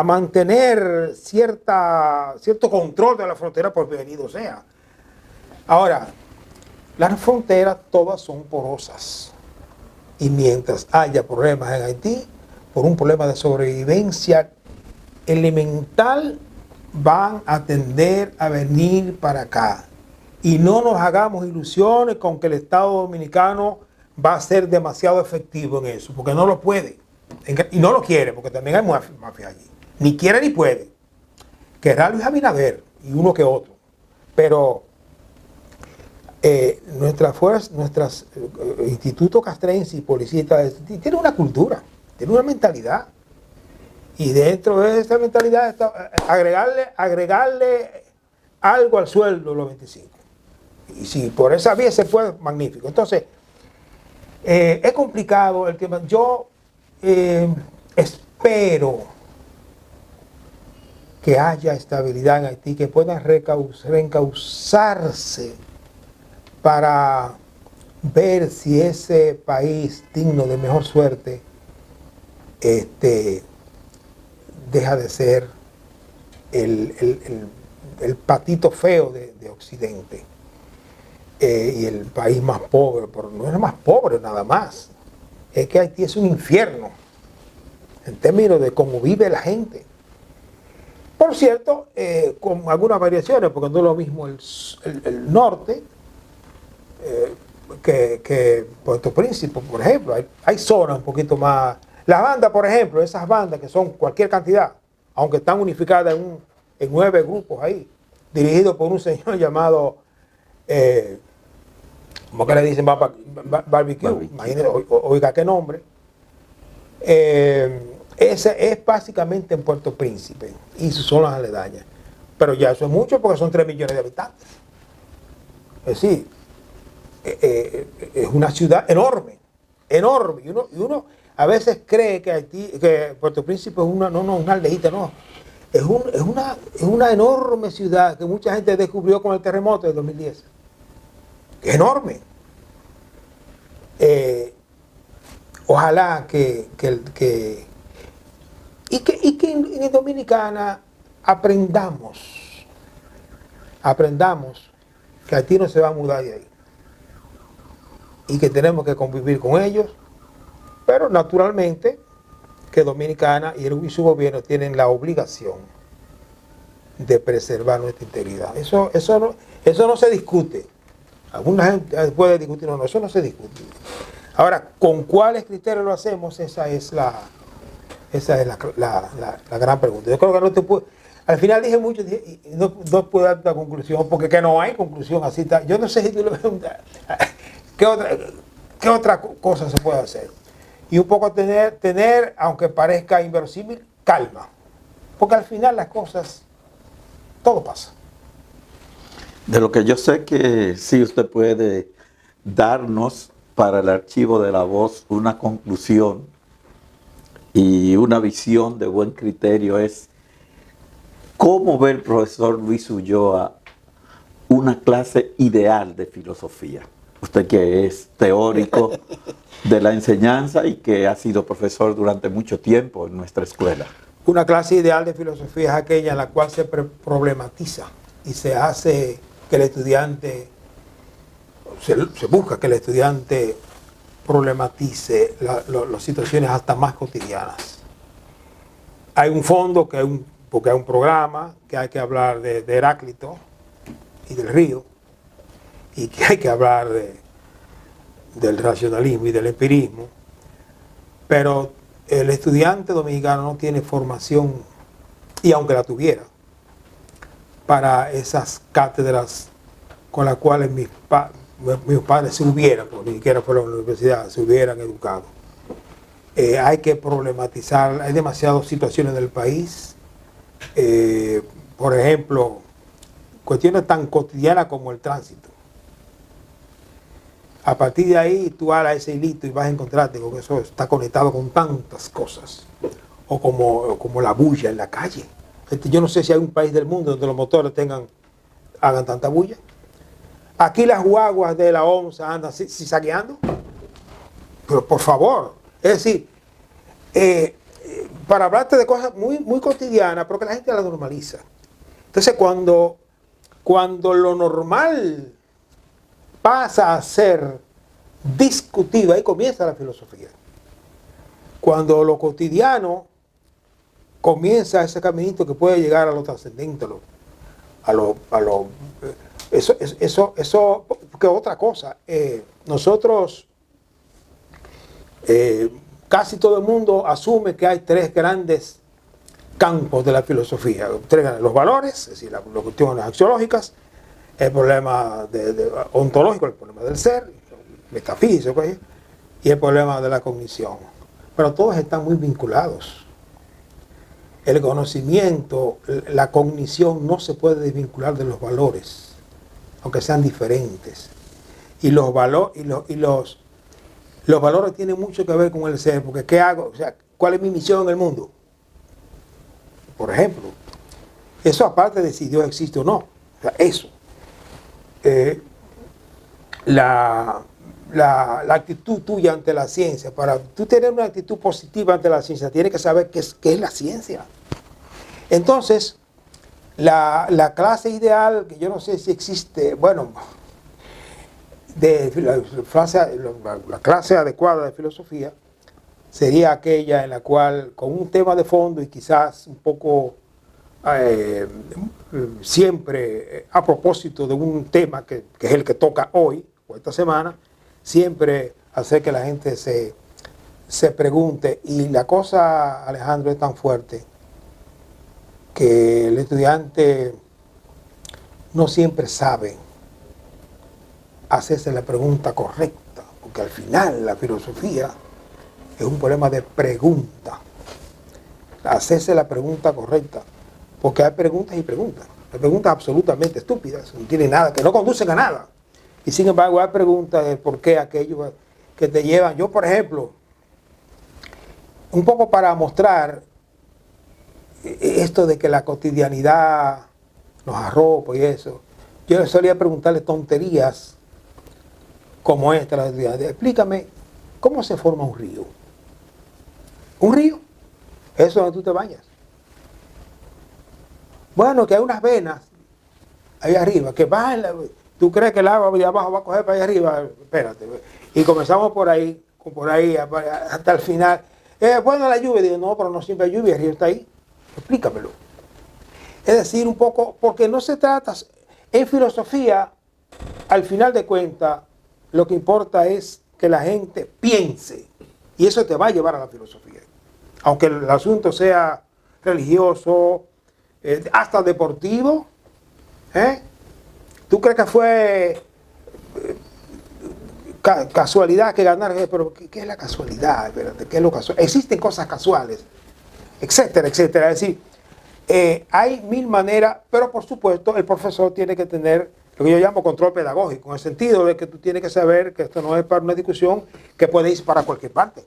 mantener cierto control de la frontera, pues bienvenido sea. Ahora, las fronteras todas son porosas. Y mientras haya problemas en Haití, por un problema de sobrevivencia elemental, van a tender a venir para acá. Y no nos hagamos ilusiones con que el Estado Dominicano va a ser demasiado efectivo en eso, porque no lo puede. Y no lo quiere, porque también hay mafia allí. Ni quiere ni puede. Querrá Luis Abinader y uno que otro. Pero nuestros institutos castrenses y policías tienen una cultura, tienen una mentalidad. Y dentro de esa mentalidad está agregarle algo al sueldo de los 25. Y si por esa vía se puede, magnífico. Entonces, es complicado el tema. Yo espero que haya estabilidad en Haití, que puedan reencauzarse para ver si ese país digno de mejor suerte deja de ser el patito feo de Occidente y el país más pobre, pero no es más pobre nada más, es que Haití es un infierno en términos de cómo vive la gente. Por cierto, con algunas variaciones, porque no es lo mismo el norte que Puerto Príncipe, por ejemplo. Hay zonas un poquito más. Las bandas, por ejemplo, esas bandas que son cualquier cantidad, aunque están unificadas en 9 grupos ahí, dirigidos por un señor llamado, ¿cómo que le dicen? Barbecue. Imagínense, oiga qué nombre. Ese es básicamente en Puerto Príncipe y sus zonas aledañas. Pero ya eso es mucho porque son 3 millones de habitantes. Es decir, es una ciudad enorme. Y uno a veces cree que Puerto Príncipe es una aldeíta, no. Es una enorme ciudad que mucha gente descubrió con el terremoto de 2010. Es enorme. Ojalá que en Dominicana aprendamos que Haití no se va a mudar de ahí y que tenemos que convivir con ellos, pero naturalmente que Dominicana y su gobierno tienen la obligación de preservar nuestra integridad. Eso no se discute. Alguna gente puede discutir, no, eso no se discute. Ahora, ¿con cuáles criterios lo hacemos? Esa es la gran pregunta. Yo creo que no te puedo. Al final dije mucho y no puedo dar una conclusión, porque que no hay conclusión así. Yo no sé si tú lo preguntas. ¿Qué otra cosa se puede hacer? Y un poco tener, aunque parezca inverosímil, calma. Porque al final las cosas, todo pasa. De lo que yo sé que sí usted puede darnos para el archivo de La Voz una conclusión y una visión de buen criterio es cómo ve el profesor Luis Ulloa una clase ideal de filosofía. Usted que es teórico de la enseñanza y que ha sido profesor durante mucho tiempo en nuestra escuela. Una clase ideal de filosofía es aquella en la cual se problematiza y se hace que el estudiante, se busca que el estudiante problematice las situaciones hasta más cotidianas. Hay un fondo, porque hay un programa que hay que hablar de Heráclito y del río, y que hay que hablar del racionalismo y del empirismo, pero el estudiante dominicano no tiene formación, y aunque la tuviera, para esas cátedras con las cuales mis padres se hubieran, porque ni siquiera fueron a la universidad, se hubieran educado. Hay que problematizar, hay demasiadas situaciones del país, por ejemplo, cuestiones tan cotidianas como el tránsito. A partir de ahí tú hagas ese hilito y vas a encontrarte con que eso está conectado con tantas cosas, o como la bulla en la calle. Yo no sé si hay un país del mundo donde los motores hagan tanta bulla. Aquí las guaguas de la OMSA andan cizagueando. Pero por favor, es decir, para hablarte de cosas muy, muy cotidianas, pero que la gente la normaliza. Entonces cuando lo normal pasa a ser discutido, ahí comienza la filosofía. Cuando lo cotidiano comienza ese caminito que puede llegar a lo trascendente, eso, que otra cosa. Nosotros, casi todo el mundo asume que hay tres grandes campos de la filosofía. Los valores, es decir, las cuestiones axiológicas, el problema ontológico, el problema del ser, metafísico, y el problema de la cognición. Pero todos están muy vinculados. El conocimiento, la cognición no se puede desvincular de los valores, aunque sean diferentes. Y los valores tienen mucho que ver con el ser, porque ¿qué hago? O sea, ¿cuál es mi misión en el mundo? Por ejemplo, eso aparte de si Dios existe o no. O sea, eso. La actitud tuya ante la ciencia, para tú tener una actitud positiva ante la ciencia, tienes que saber qué es la ciencia. Entonces, la clase ideal, que yo no sé si existe, bueno, la clase adecuada de filosofía sería aquella en la cual, con un tema de fondo y quizás un poco siempre a propósito de un tema que es el que toca hoy o esta semana, siempre hacer que la gente se pregunte. Y la cosa, Alejandro, es tan fuerte que el estudiante no siempre sabe hacerse la pregunta correcta, porque al final la filosofía es un problema de pregunta. Hacerse la pregunta correcta, porque hay preguntas y preguntas. Hay preguntas absolutamente estúpidas, no tienen nada, que no conducen a nada. Y sin embargo hay preguntas de por qué aquello que te llevan. Yo, por ejemplo, un poco para mostrar esto de que la cotidianidad nos arropa y eso, yo solía preguntarle tonterías como esta. Explícame, ¿cómo se forma un río? ¿Un río? Eso es donde tú te bañas. Bueno, que hay unas venas ahí arriba, que bajan, tú crees que el agua de abajo va a coger para allá arriba, espérate. Y comenzamos por ahí hasta el final. Bueno, la lluvia, digo, no, pero no siempre hay lluvia, el río está ahí. Explícamelo. Es decir, un poco, porque no se trata, en filosofía, al final de cuentas, lo que importa es que la gente piense, y eso te va a llevar a la filosofía. Aunque el asunto sea religioso, hasta deportivo, ¿tú crees que fue casualidad que ganar? Pero ¿qué es la casualidad? Espérate, ¿qué es lo casual? Existen cosas casuales, etcétera, etcétera. Es decir, hay mil maneras, pero por supuesto el profesor tiene que tener lo que yo llamo control pedagógico, en el sentido de que tú tienes que saber que esto no es para una discusión que puede ir para cualquier parte.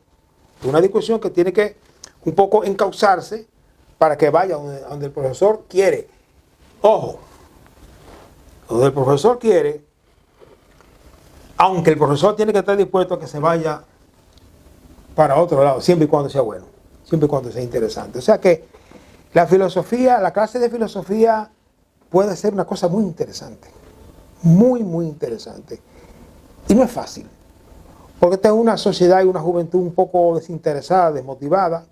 Es una discusión que tiene que un poco encauzarse para que vaya donde el profesor quiere. Ojo, donde el profesor quiere, aunque el profesor tiene que estar dispuesto a que se vaya para otro lado, siempre y cuando sea bueno, siempre y cuando sea interesante. O sea que la filosofía, la clase de filosofía puede ser una cosa muy interesante, muy, muy interesante. Y no es fácil, Porque esta es una sociedad y una juventud un poco desinteresada, desmotivada,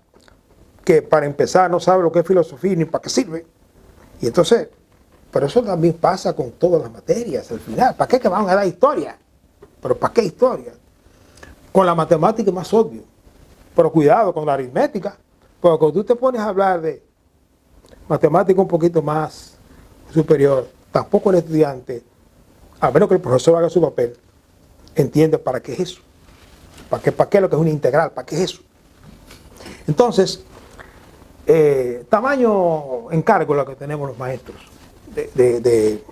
que para empezar no sabe lo que es filosofía ni para qué sirve. Y entonces, pero eso también pasa con todas las materias al final. ¿Para qué que van a dar historia? ¿Pero para qué historia? Con la matemática es más obvio. Pero cuidado con la aritmética. Porque cuando tú te pones a hablar de matemática un poquito más superior, tampoco el estudiante, a menos que el profesor haga su papel, entiende para qué es eso. ¿Para qué es lo que es una integral? ¿Para qué es eso? Entonces, tamaño encargo lo que tenemos los maestros, de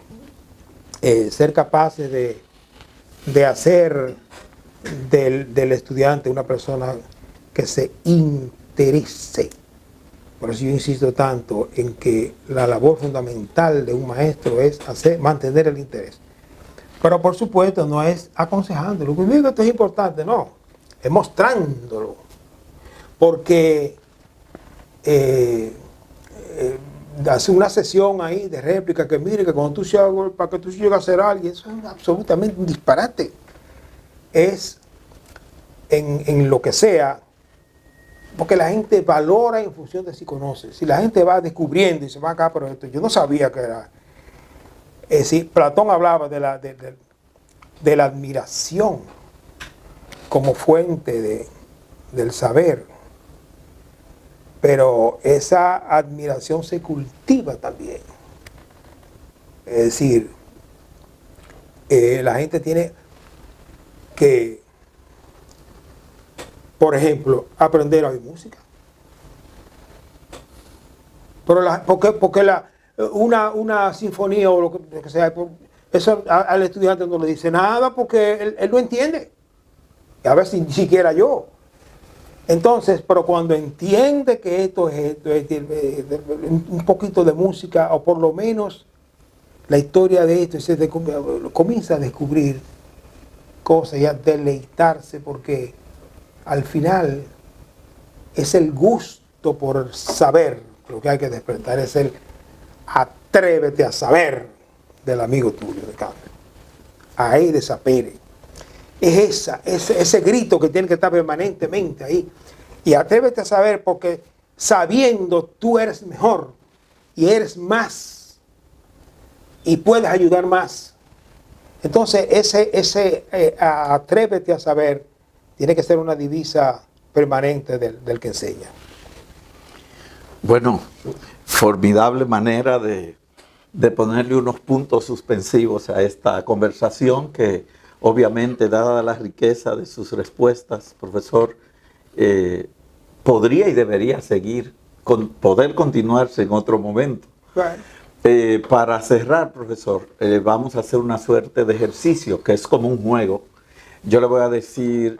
ser capaces de hacer del estudiante una persona que se interese. Por eso yo insisto tanto en que la labor fundamental de un maestro es mantener el interés. Pero por supuesto no es aconsejándolo. Conmigo esto es importante, no. Es mostrándolo. Porque hace una sesión ahí de réplica que mire que cuando tú seas, para que tú llegues a ser alguien, eso es absolutamente un disparate. Es en lo que sea, porque la gente valora en función de si conoce. Si la gente va descubriendo y se va acá, pero esto yo no sabía que era. Es decir, Platón hablaba de la admiración como fuente del saber, pero esa admiración se cultiva también. Es decir, la gente tiene que, por ejemplo, aprender a oír música. Pero porque una sinfonía o lo que sea, eso al estudiante no le dice nada porque él no entiende. Y a veces ni siquiera yo. Entonces, pero cuando entiende que esto es un poquito de música, o por lo menos la historia de esto, comienza a descubrir cosas y a deleitarse, porque al final es el gusto por saber. Lo que hay que despertar es el atrévete a saber del amigo tuyo de cambio. Ahí desapere. Es ese grito que tiene que estar permanentemente ahí. Y atrévete a saber, porque sabiendo tú eres mejor y eres más y puedes ayudar más. Entonces ese atrévete a saber tiene que ser una divisa permanente del que enseña. Bueno, formidable manera de ponerle unos puntos suspensivos a esta conversación que obviamente, dada la riqueza de sus respuestas, profesor, podría y debería seguir, poder continuarse en otro momento. Right. Para cerrar, profesor, vamos a hacer una suerte de ejercicio que es como un juego. Yo le voy a decir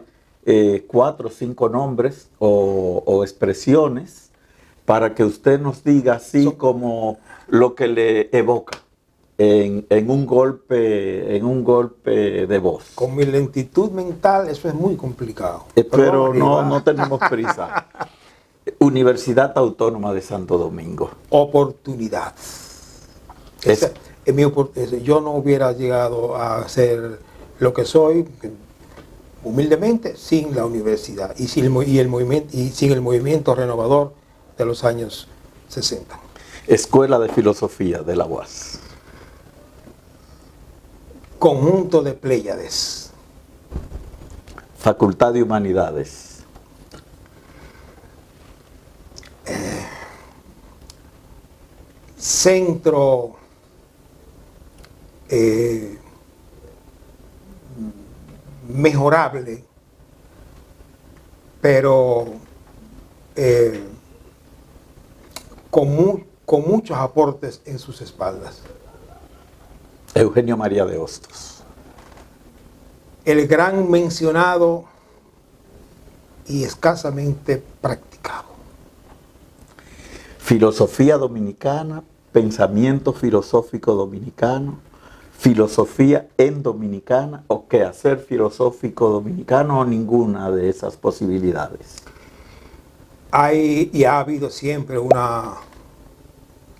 4 o 5 nombres o expresiones para que usted nos diga así como lo que le evoca en un golpe de voz. Con mi lentitud mental eso es muy complicado. Pero no tenemos prisa. Universidad Autónoma de Santo Domingo. Oportunidad. Yo no hubiera llegado a ser lo que soy humildemente sin la universidad y sin el movimiento renovador de los años 60. Escuela de Filosofía de la UAS. Conjunto de Pléyades. Facultad de Humanidades. Centro mejorable, pero con muchos aportes en sus espaldas. Eugenio María de Hostos. El gran mencionado y escasamente practicado. Filosofía dominicana, pensamiento filosófico dominicano, filosofía en dominicana o quehacer filosófico dominicano o ninguna de esas posibilidades. Hay y ha habido siempre una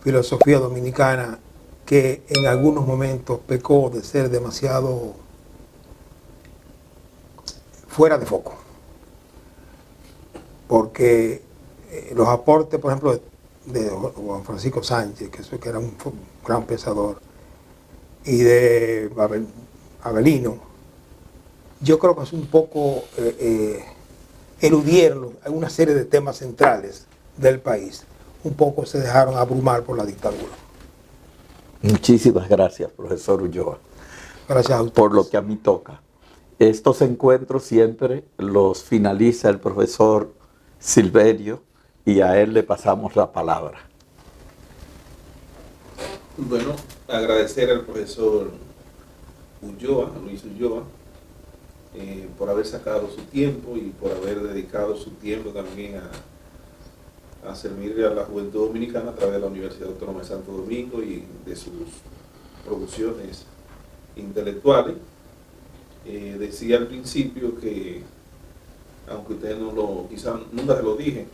filosofía dominicana que en algunos momentos pecó de ser demasiado fuera de foco. Porque los aportes, por ejemplo, de Juan Francisco Sánchez, que era un gran pensador, y de Avelino, yo creo que es un poco eludieron una serie de temas centrales del país. Un poco se dejaron abrumar por la dictadura. Muchísimas gracias, profesor Ulloa. Gracias a usted. Por lo que a mí toca. Estos encuentros siempre los finaliza el profesor Silverio y a él le pasamos la palabra. Bueno, agradecer al profesor Ulloa, Luis Ulloa, por haber sacado su tiempo y por haber dedicado su tiempo también a servirle a la juventud dominicana a través de la Universidad Autónoma de Santo Domingo y de sus producciones intelectuales. Decía al principio que, aunque ustedes quizás nunca se lo dije,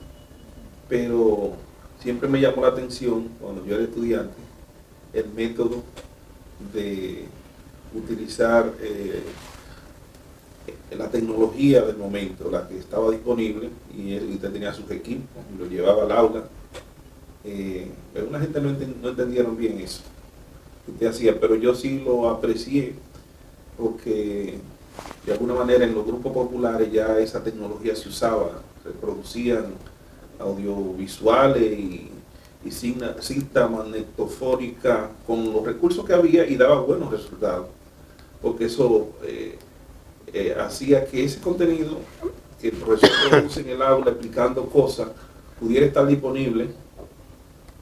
pero siempre me llamó la atención cuando yo era estudiante el método de utilizar la tecnología del momento, la que estaba disponible, y usted tenía sus equipos y lo llevaba al aula. Pero una gente no entendieron bien eso que usted hacía, pero yo sí lo aprecié porque de alguna manera en los grupos populares ya esa tecnología se usaba, se producían audiovisuales y cinta magnetofónica con los recursos que había y daba buenos resultados, porque eso hacía que ese contenido que el profesor produce en el aula explicando cosas pudiera estar disponible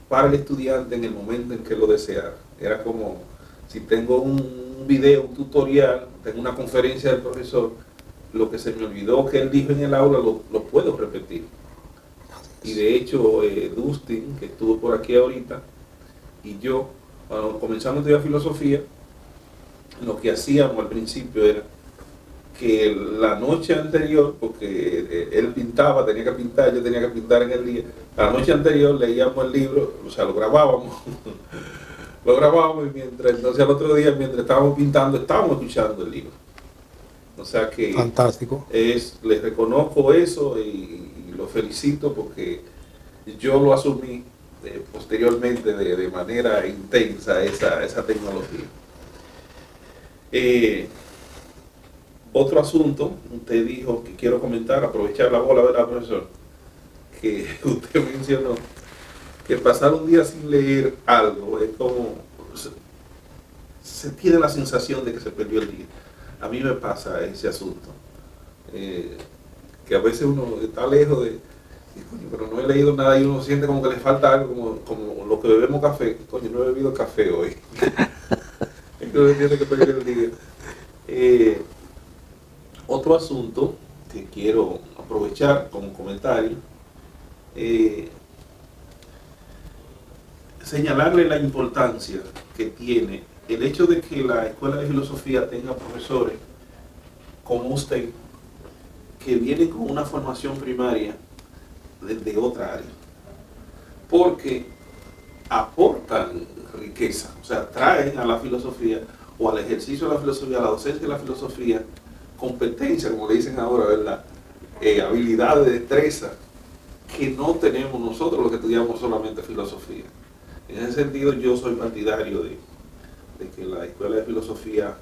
para el estudiante en el momento en que lo deseara. Era como si tengo un video, un tutorial, tengo una conferencia del profesor, lo que se me olvidó que él dijo en el aula lo puedo repetir. Y de hecho, Dustin, que estuvo por aquí ahorita, y yo, cuando comenzamos a estudiar filosofía, lo que hacíamos al principio era que la noche anterior, porque él pintaba, tenía que pintar, yo tenía que pintar en el día, la noche anterior leíamos el libro, o sea, lo grabábamos, y entonces al otro día, mientras estábamos pintando, estábamos escuchando el libro. O sea que fantástico. Les reconozco eso y lo felicito porque yo lo asumí posteriormente de manera intensa esa tecnología. Otro asunto, usted dijo que quiero comentar, aprovechar la bola, ¿verdad, profesor? Que usted mencionó que pasar un día sin leer algo es como, se tiene la sensación de que se perdió el día. A mí me pasa ese asunto, que a veces uno está lejos de, pero no he leído nada y uno siente como que le falta algo, como lo que bebemos café. Coño, no he bebido café hoy. Entonces tiene que perder el día. Otro asunto que quiero aprovechar como comentario, señalarle la importancia que tiene el hecho de que la Escuela de Filosofía tenga profesores como usted, que vienen con una formación primaria de otra área, porque aportan riqueza, o sea, traen a la filosofía o al ejercicio de la filosofía, a la docencia de la filosofía, competencia, como le dicen ahora, ¿verdad? Habilidades, destreza, que no tenemos nosotros los que estudiamos solamente filosofía. En ese sentido, yo soy partidario de que la Escuela de Filosofía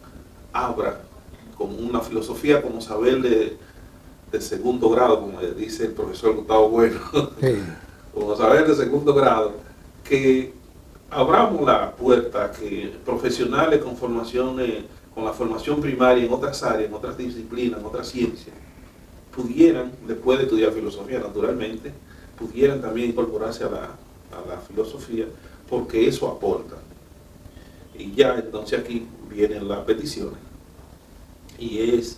abra con una filosofía como saber de segundo grado, como dice el profesor Gustavo Bueno, sí. Como saber de segundo grado, que abramos la puerta a que profesionales con formaciones, con la formación primaria en otras áreas, en otras disciplinas, en otras ciencias, pudieran, después de estudiar filosofía naturalmente, pudieran también incorporarse a la filosofía, porque eso aporta. Y ya entonces aquí vienen las peticiones, y es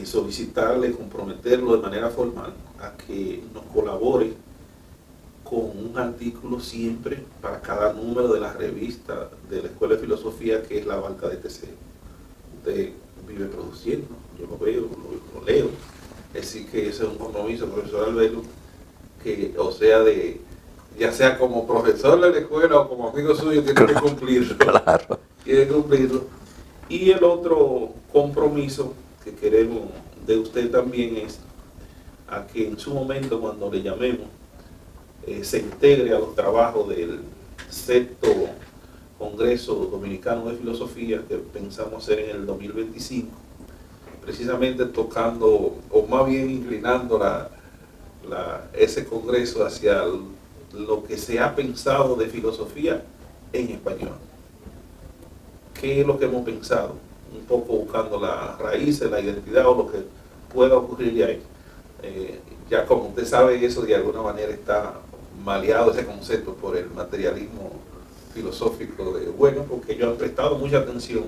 solicitarle, comprometerlo de manera formal a que nos colabore con un artículo siempre para cada número de la revista de la Escuela de Filosofía, que es La Banca de TC. Usted vive produciendo, yo lo veo, lo leo, es decir que ese es un compromiso, profesor Alberto, que o sea ya sea como profesor de la escuela o como amigo suyo, tiene que cumplirlo. Claro. Tiene que cumplirlo. Y el otro compromiso que queremos de usted también es a que en su momento, cuando le llamemos, se integre a los trabajos del sexto Congreso Dominicano de Filosofía que pensamos hacer en el 2025, precisamente tocando, o más bien inclinando ese congreso hacia lo que se ha pensado de filosofía en español. ¿Qué es lo que hemos pensado? Un poco buscando las raíces, la identidad o lo que pueda ocurrir de ahí. Ya como usted sabe, eso de alguna manera está maleado, ese concepto, por el materialismo filosófico porque ellos han prestado mucha atención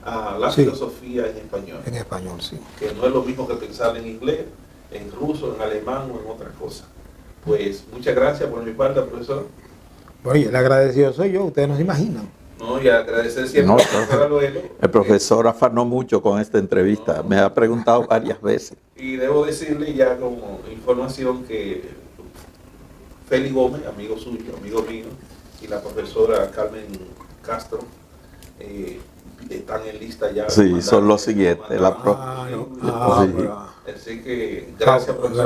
a la filosofía en español. En español, sí. Que no es lo mismo que pensar en inglés, en ruso, en alemán o en otras cosas. Pues muchas gracias por mi parte, profesor. Oye, el agradecido soy yo, ustedes no se imaginan. No, y agradecer siempre el profesor afanó mucho con esta entrevista, me ha preguntado varias veces. Y debo decirle ya como información que Félix Gómez, amigo suyo, amigo mío, y la profesora Carmen Castro están en lista ya. Sí, son los siguientes. Así que gracias, profesor.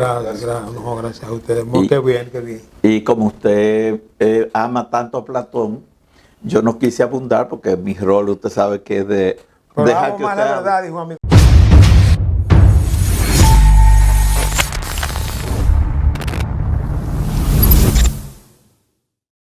Gracias a ustedes. Qué bien, qué bien. Y como usted ama tanto a Platón, yo no quise abundar porque mi rol, usted sabe que es de Pero dejar que más usted la verdad, dijo un amigo